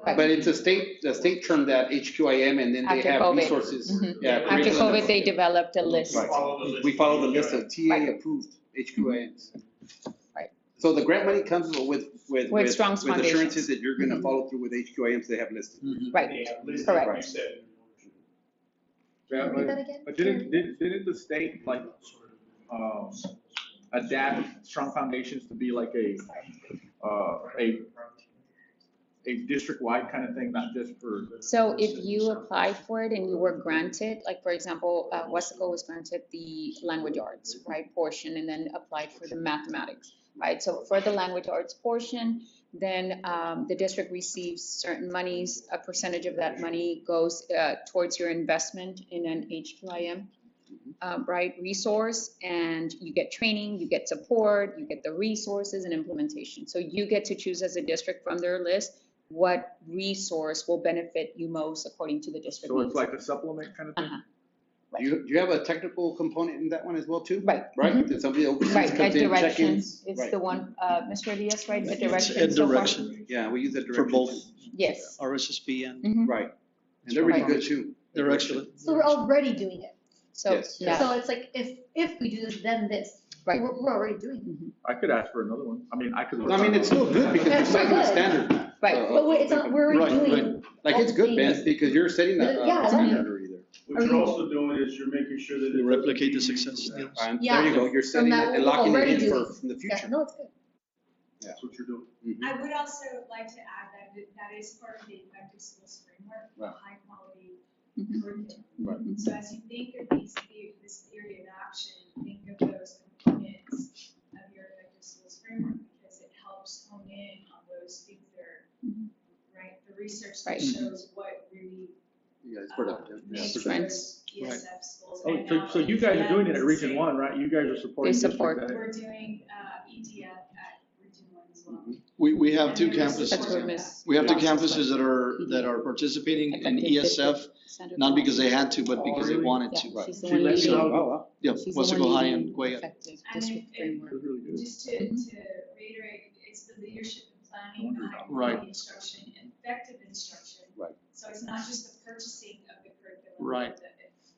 Right. But it's a state term, that HQIM, and then they After have COVID. resources. Mhm. Yeah. After curriculum. COVID, they developed a list. Right. We follow the list of TA approved HQIMs. Right. So the grant money comes with Strong's with assurances Foundations. that you're gonna follow through with HQIMs they have listed. Right, correct. Right. Yeah, Repeat that again? but didn't the state like, adapt Strong Foundations to be like a district-wide kind of thing, not just for? So if you applied for it and you were granted, like for example, Weslaco was granted the language arts, right, portion, and then applied for the mathematics, right? So for the language arts portion, then the district receives certain monies, a percentage of that money goes towards your investment in an HQIM, right, resource, and you get training, you get support, you get the resources and implementation. So you get to choose as a district from their list what resource will benefit you most according to the district So needs. it's like a supplement kind of thing? Do you have a technical component in that one as well too? Right. Right? Mhm. That somebody oversees Right, at comes in, directions, check-ins? it's Right. the one, Mr. Elias, right, the It's direction Ed so far? Direction Yeah, we use that for direction. both Yes. RSSP and, Mhm. Right. And they're really Right. good too. they're excellent. So we're already doing it. So, Yes. yeah, So it's like, if we do this, then this. Right. We're already doing it. I could ask for another one. I mean, I could. work I mean, on it's it. still good because you're It's setting a good. standard. right. But wait, it's not, we're Right, already doing. Like, it's good, Ben, because you're setting Yeah, I a like standard already there. What you're also doing is you're making sure that. We it replicate the doesn't success. be- Yes. And Yeah. there you go, you're setting that it and we're locking it already in doing. for the Yeah, future. no, it's good. That's what you're doing. I would also like to add that is part of the effective schools framework, Right. high quality Mhm. curriculum. Right. So as you think of this theory of action, think of those components of your effective schools framework, because it helps hone in on those things that are, right, the research that Right. shows what really Yeah, it's productive. Yeah, makes productive. those ESF schools. Oh, and so not you only guys are doing it them, at Region say, 1, right? You guys are supporting. They district support. that- We're doing ETF at Region 1 as well. We have two And That's what campuses. Ms. We have two Lawson said. campuses that are participating in Effective ESF, district center not for because they all. had to, but because they wanted Yeah, to. she's the She one let me leading. know. Oh, wow. Yeah, She's the one Weslaco High leading and Guaya. effective And district if- framework. That's really good. Just to reiterate, it's the leadership and planning, the high Right. quality instruction, and effective instruction. Right. So it's not just the purchasing of the curriculum. Right. But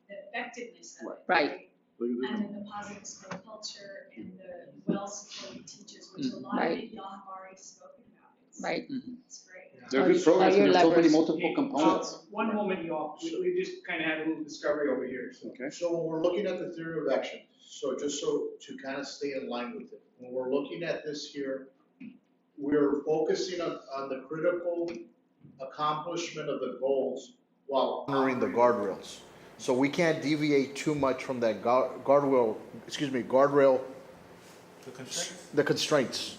the effectiveness of it. Right. Look at this And one. then the positive school culture and the well-supported teachers, which a lot of Right. it y'all have already spoken about. Right. It's great. They're good programs, Are your and there's so many levers. multiple components. One moment, y'all, we just kind of had a little discovery over here, so. Okay. So when we're looking at the theory of action, so just so to kind of stay in line with it, when we're looking at this here, we're focusing on the critical accomplishment of the goals while honoring the guardrails. So we can't deviate too much from that guardrail, the constraints.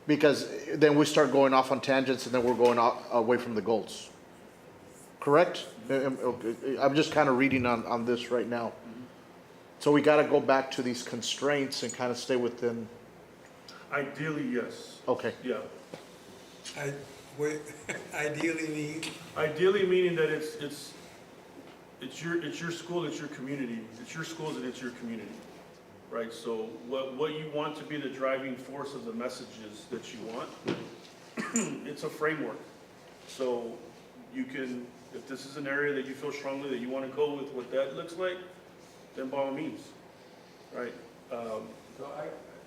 Because then we start going off on tangents and then we're going away from the goals. Correct? I'm just kind of reading on this right now. So we got to go back to these constraints and kind of stay within. Ideally, yes. Okay. Yeah. Ideally meaning that it's your school, it's your community. It's your schools and it's your community. Right? So what you want to be the driving force of the messages that you want, it's a framework. So you can, if this is an area that you feel strongly that you want to go with what that looks like, then by all means, right?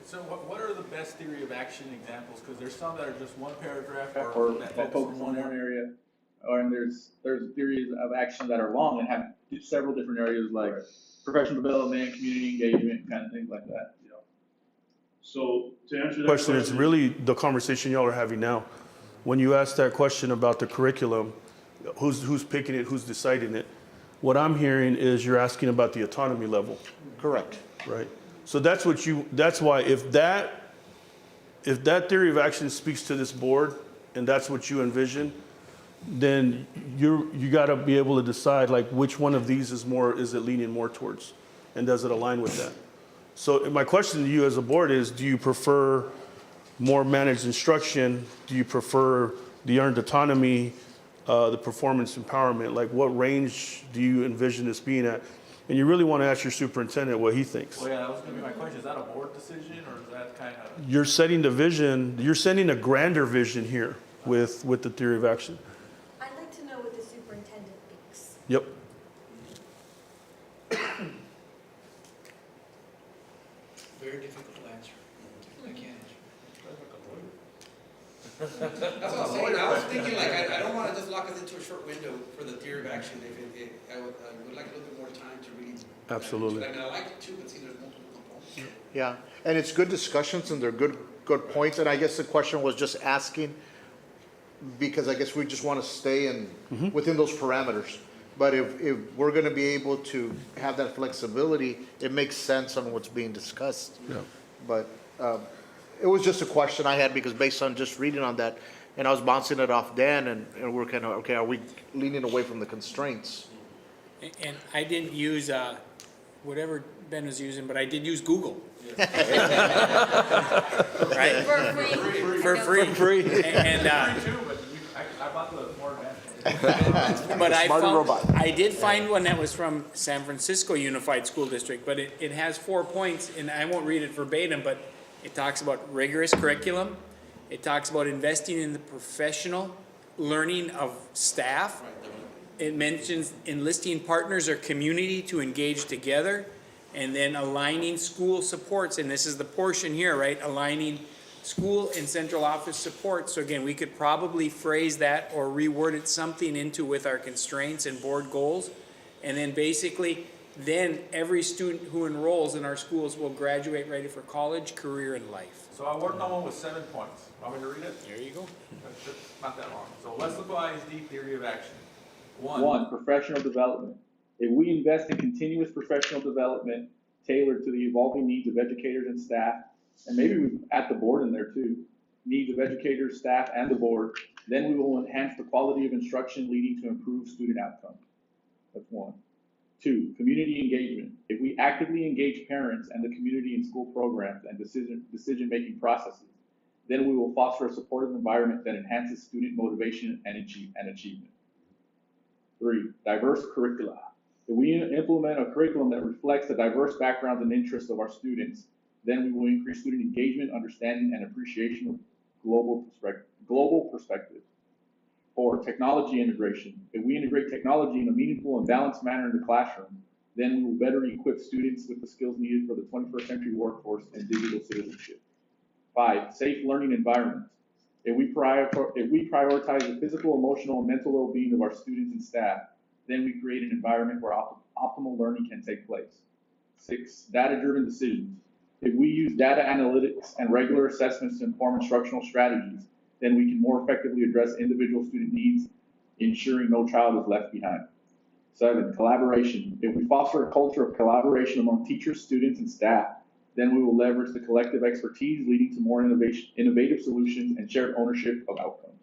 So what are the best theory of action examples? Because there's some that are just one paragraph or that focus on one area, and there's theories of action that are long and have several different areas like professional development, community engagement, kind of things like that. You know. So to answer that question, it's really the conversation y'all are having now. When you ask that question about the curriculum, who's picking it, who's deciding it, what I'm hearing is you're asking about the autonomy level. Correct. Right. So that's why if that theory of action speaks to this board and that's what you envision, then you got to be able to decide like which one of these is it leaning more towards, and does it align with that? So my question to you as a board is, do you prefer more managed instruction? Do you prefer the earned autonomy, the performance empowerment? Like what range do you envision this being at? And you really want to ask your superintendent what he thinks. Well, yeah, that was going to be my question. Is that a board decision or is that kind of? You're setting the vision, you're sending a grander vision here with the theory of action. I'd like to know what the superintendent thinks. Yep. Very difficult to answer. I can't answer. That's what I was saying. I was thinking like, I don't want to just lock us into a short window for the theory of action. I would like a little bit more time to read. Absolutely. I mean, I like it too, but see, there's multiple components. Yeah, and it's good discussions and they're good points. And I guess the question was just asking, because I guess we just want to stay within those parameters. But if we're going to be able to have that flexibility, it makes sense on what's being discussed. Yeah. But it was just a question I had because based on just reading on that, and I was bouncing it off Dan, and we're kind of, okay, are we leaning away from the constraints? And I didn't use whatever Ben was using, but I did use Google. Right? For free. And I bought the more advanced one. but I did find one that was from San Francisco Unified School District, but it has 4 points, and I won't read it verbatim, but it talks about rigorous curriculum. It talks about investing in the professional learning of staff. It mentions enlisting partners or community to engage together, and then aligning school supports, and this is the portion here, right? Aligning school and central office support. So again, we could probably phrase that or reword it something into with our constraints and board goals. And then basically, then every student who enrolls in our schools will graduate ready for college, career, and life. So I worked on one with 7 points. Want me to read it? There you go. Not that long. So Weslaco ISD theory of action. One, professional development. If we invest in continuous professional development tailored to the evolving needs of educators and staff, and maybe we add the board in there too, needs of educators, staff, and the board, then we will enhance the quality of instruction leading to improved student outcomes. That's one. Two, community engagement. If we actively engage parents and the community in school programs and decision-making processes, then we will foster a supportive environment that enhances student motivation and achievement. Three, diverse curricula. If we implement a curriculum that reflects the diverse backgrounds and interests of our students, then we will increase student engagement, understanding, and appreciation of global perspectives. Four, technology integration. If we integrate technology in a meaningful and balanced manner in the classroom, then we will better equip students with the skills needed for the 21st century workforce and digital citizenship. Five, safe learning environments. If we prioritize the physical, emotional, and mental well-being of our students and staff, then we create an environment where optimal learning can take place. Six, data-driven decisions. If we use data analytics and regular assessments to inform instructional strategies, then we can more effectively address individual student needs, ensuring no child is left behind. 7, collaboration. If we foster a culture of collaboration among teachers, students, and staff, then we will leverage the collective expertise, leading to more innovative solutions and shared ownership of outcomes.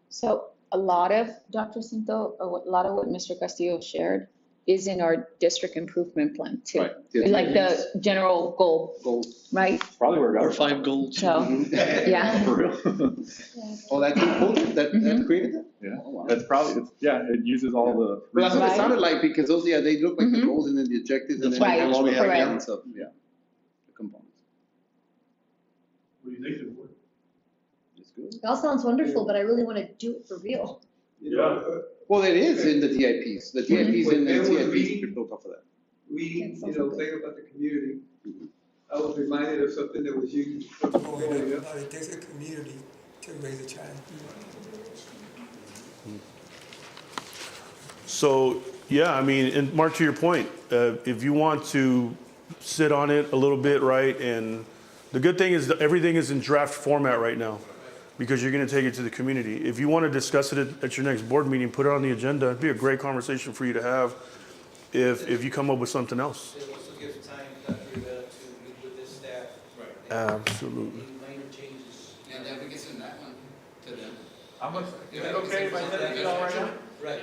So a lot of, Dr. Cinto, a lot of what Mr. Castillo shared is in our district improvement plan too. Right. Like the general goal, right? Probably where Our 5 goals. So, yeah. For real. Oh, that component that created that? Yeah, Oh, wow. that's probably, it uses all the. But that's what it Right. sounded like, because those, yeah, they look like the goals and then the objectives and then Right, they have all the correct. breakdowns of, yeah, the components. What do you think, board? It's good. It all sounds wonderful, but I really want to do it for real. Yeah. Well, it is in the DIPs. The DIPs and the And when CIPs are built off of that. We, think about the community. I was reminded of something that was used from growing up. It takes a community to raise a child. So, yeah, I mean, and Mark, to your point, if you want to sit on it a little bit, right, and the good thing is that everything is in draft format right now because you're going to take it to the community. If you want to discuss it at your next board meeting, put it on the agenda. It'd be a great conversation for you to have if you come up with something else. It also gives time, Dr. Rivera, to meet with this staff. Absolutely. Minor changes. And then we can send that one to them. How much, is it okay if I send it to y'all right now? Right.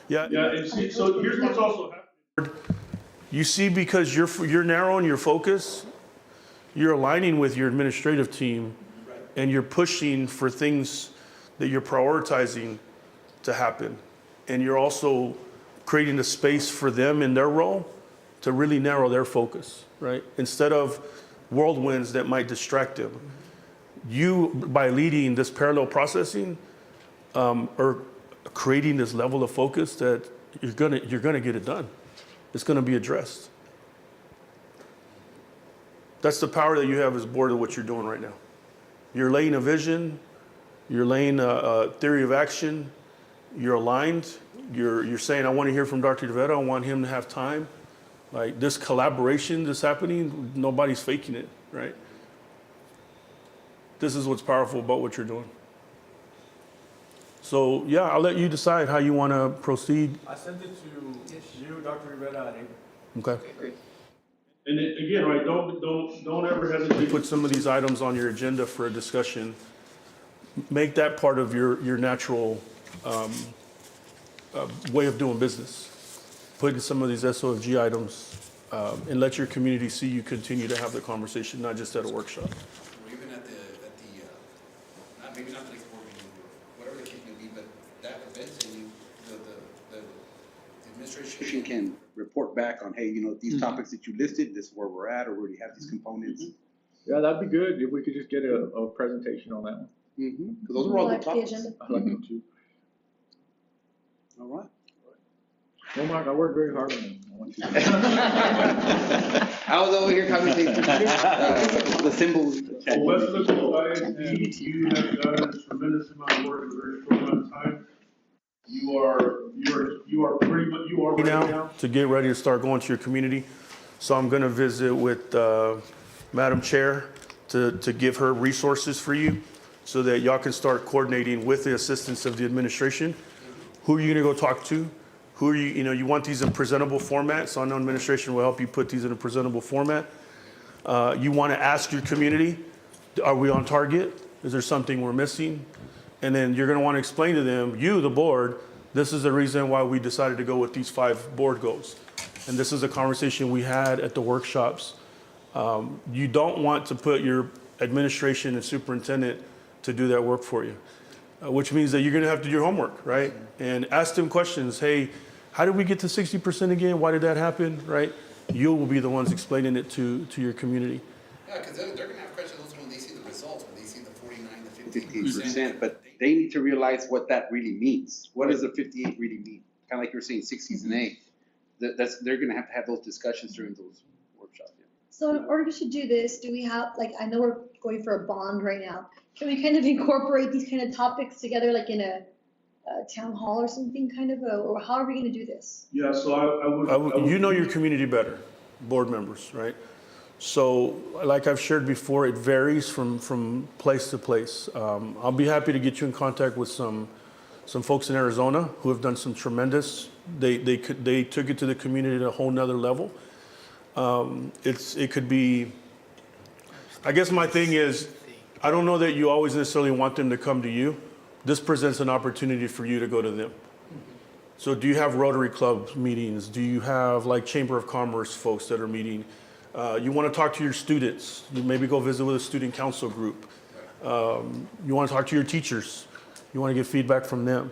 Yeah. Yeah, and see, so here's what's also happening. You see, because you're narrowing your focus, you're aligning with your administrative team, and you're pushing for things that you're prioritizing to happen. And you're also creating a space for them in their role to really narrow their focus, right? Instead of whirlwinds that might distract them. You, by leading this parallel processing, are creating this level of focus that you're gonna get it done. It's gonna be addressed. That's the power that you have as board of what you're doing right now. You're laying a vision, you're laying a theory of action, you're aligned, you're saying, I want to hear from Dr. DeVetta, I want him to have time. Like this collaboration that's happening, nobody's faking it, right? This is what's powerful about what you're doing. So yeah, I'll let you decide how you want to proceed. I sent it to you, Dr. Rivera, and Okay. And then, again, right, don't ever hesitate. Put some of these items on your agenda for a discussion. Make that part of your natural way of doing business. Put in some of these SOFG items and let your community see you continue to have the conversation, not just at a workshop. Or even at the, maybe not the next board meeting, or whatever the case may be, but that eventually, the administration can report back on, hey, you know, these topics that you listed, this is where we're at, or we already have these components. Yeah, that'd be good if we could just get a presentation on that one. Because those are all the topics. I like them too. All right. Well, Mark, I worked very hard on them. I want you to I was over here coming the symbols. Weslaco ISD, you have done a tremendous amount of work in a very short amount of time. You are pretty much, you are ready now. To get ready to start going to your community. So I'm going to visit with Madam Chair to give her resources for you so that y'all can start coordinating with the assistance of the administration. Who are you going to go talk to? Who are you want these in presentable format, so I know administration will help you put these in a presentable format. You want to ask your community, are we on target? Is there something we're missing? And then you're going to want to explain to them, you, the board, this is the reason why we decided to go with these 5 board goals. And this is a conversation we had at the workshops. You don't want to put your administration and superintendent to do that work for you, which means that you're going to have to do your homework, right? And ask them questions. Hey, how did we get to 60% again? Why did that happen, right? You will be the ones explaining it to your community. Yeah, because they're gonna have questions also when they see the results, when they see the 49, the 15%, but they need to realize what that really means. What does the 58 really mean? Kind of like you were saying, 60s and 8. They're gonna have to have those discussions during those workshops. Yeah. So in order to do this, do we have, like, I know we're going for a bond right now. Can we kind of incorporate these kind of topics together, like in a town hall or something kind of, or how are we gonna do this? Yeah, so I would. You know your community better. board members, right? So like I've shared before, it varies from place to place. I'll be happy to get you in contact with some folks in Arizona who have done some tremendous, they took it to the community at a whole nother level. It could be, I guess my thing is, I don't know that you always necessarily want them to come to you. This presents an opportunity for you to go to them. So do you have Rotary Club meetings? Do you have like Chamber of Commerce folks that are meeting? You want to talk to your students. You maybe go visit with a student council group. You want to talk to your teachers. You want to get feedback from them.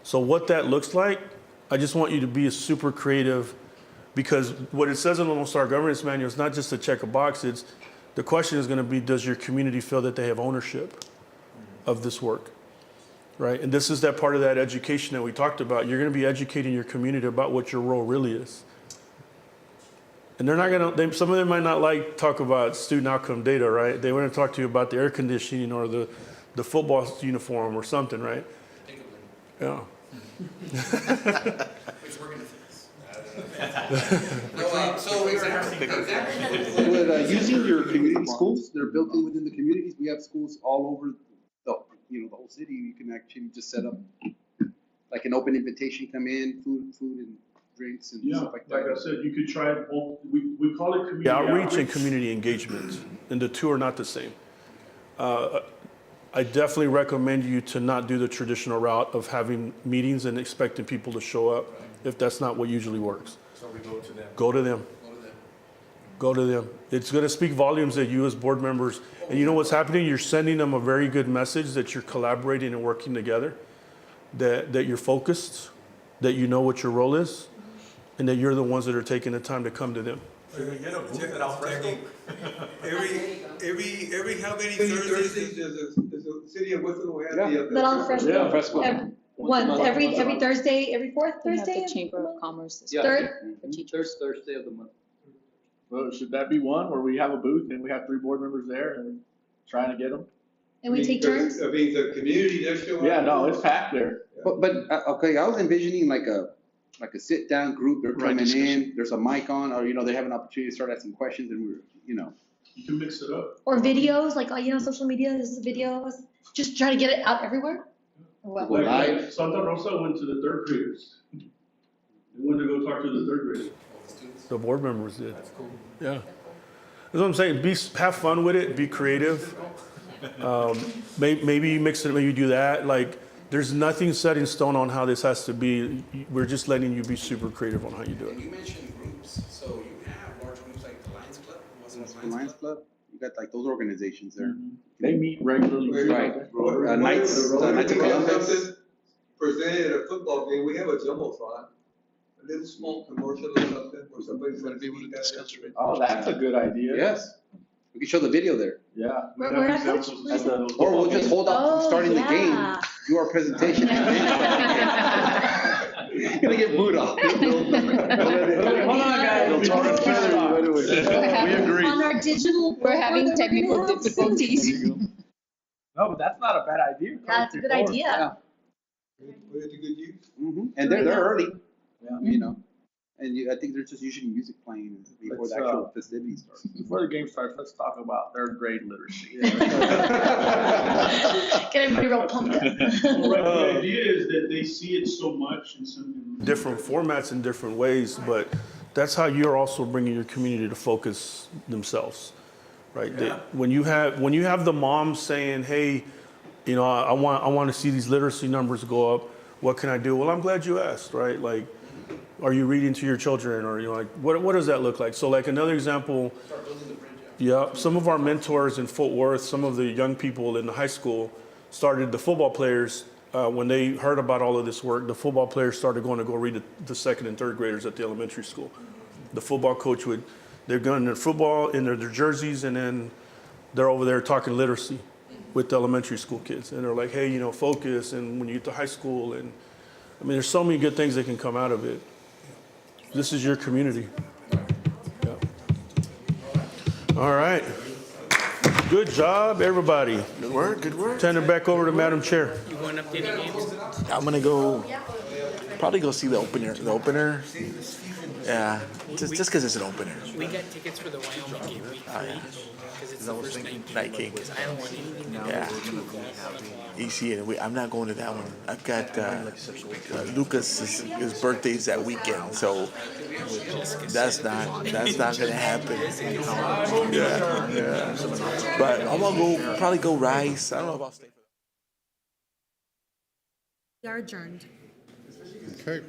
So what that looks like, I just want you to be super creative, because what it says in the Lone Star Governance Manual is not just to check a box. It's the question is going to be, does your community feel that they have ownership of this work? Right? And this is that part of that education that we talked about. You're going to be educating your community about what your role really is. And they're not going to, some of them might not like talk about student outcome data, right? They want to talk to you about the air conditioning or the football uniform or something, right? Yeah. Which we're gonna fix. So exactly. With using your community schools, they're built in within the communities. We have schools all over the whole city. You can actually just set up like an open invitation, come in, food and drinks and stuff like that. Like I said, you could try, we call it community Outreach and community engagement, and the two are not the same. I definitely recommend you to not do the traditional route of having meetings and expecting people to show up if that's not what usually works. So we go to them. Go to them. Go to them. It's going to speak volumes that you as board members, and you know what's happening? You're sending them a very good message that you're collaborating and working together, that you're focused, that you know what your role is, and that you're the ones that are taking the time to come to them. Check it out, Frankie. Every how many Thursdays does the city of Weslaco have the? But on Fresco. Every Thursday, every fourth We have Thursday? the Chamber of Commerce this Yeah. week. Third? Third Thursday of the month. Well, should that be one where we have a booth and we have 3 board members there and trying to get them? And we take turns? I mean, the community, they're still. Yeah, no, it's packed there. But okay, I was envisioning like a sit down group. They're Right, coming in. There's a mic on, or they have an opportunity to start asking questions, and we're You can mix it up. Or videos, like, social media, this is videos, just try to get it out everywhere? Or what? Well, live. Santa Rosa went to the third graders. They went to go talk to the third graders. The board members did. That's cool. Yeah. That's what I'm saying. Have fun with it. Be creative. Maybe mix it. Maybe do that. Like, there's nothing set in stone on how this has to be. We're just letting you be super creative on how you do it. And you mentioned groups, so you have large groups like the Lions Club, the Lions Club. You got like those organizations there. They meet regularly. Right. Knights of Columbus. Presented at a football game, we have a jumbotron, a little small commercial or something, where somebody's gonna be able to discuss it. Oh, that's a good idea. Yes. We can show the video there. Yeah. Where at, Coach? Or we'll just hold off from starting the game, do our presentation. Gonna get booed off. Hold on, guys. We agree. On our digital. We're having technical difficulties. No, but that's not a bad idea. That's a good idea. Put it to good use. And they're early, Yeah. and I think there's just usually music playing before the actual festivities start. Before the game starts, let's talk about third grade literacy. Get everybody real pumped up. The idea is that they see it so much in some. Different formats in different ways, but that's how you're also bringing your community to focus themselves, right? Yeah. When you have the mom saying, "Hey, I want to see these literacy numbers go up. What can I do?" Well, I'm glad you asked, right? Like, are you reading to your children, or like what does that look like? So, like another example. Start building the bridge up. Yeah, some of our mentors in Fort Worth, some of the young people in the high school started, the football players, when they heard about all of this work, the football players started going to go read the second and third graders at the elementary school. The football coach they're going to football in their jerseys, and then they're over there talking literacy with the elementary school kids. And they're like, hey, focus, and when you get to high school, and I mean, there's so many good things that can come out of it. This is your community. Yeah. All right. Good job, everybody. Good work, good work. Turn it back over to Madam Chair. You going up to the games? I'm gonna probably go see the opener. Yeah, just because it's an opener. We got tickets for the Wyoming game week 3, because it's the first Night King. I don't want anything to Yeah. EC, and I'm not going to that one. I've got Lucas. His birthday's that weekend, so that's not gonna happen. Yeah. But I'm gonna probably go Rice. I don't know if I'll stay. We are adjourned. Okay.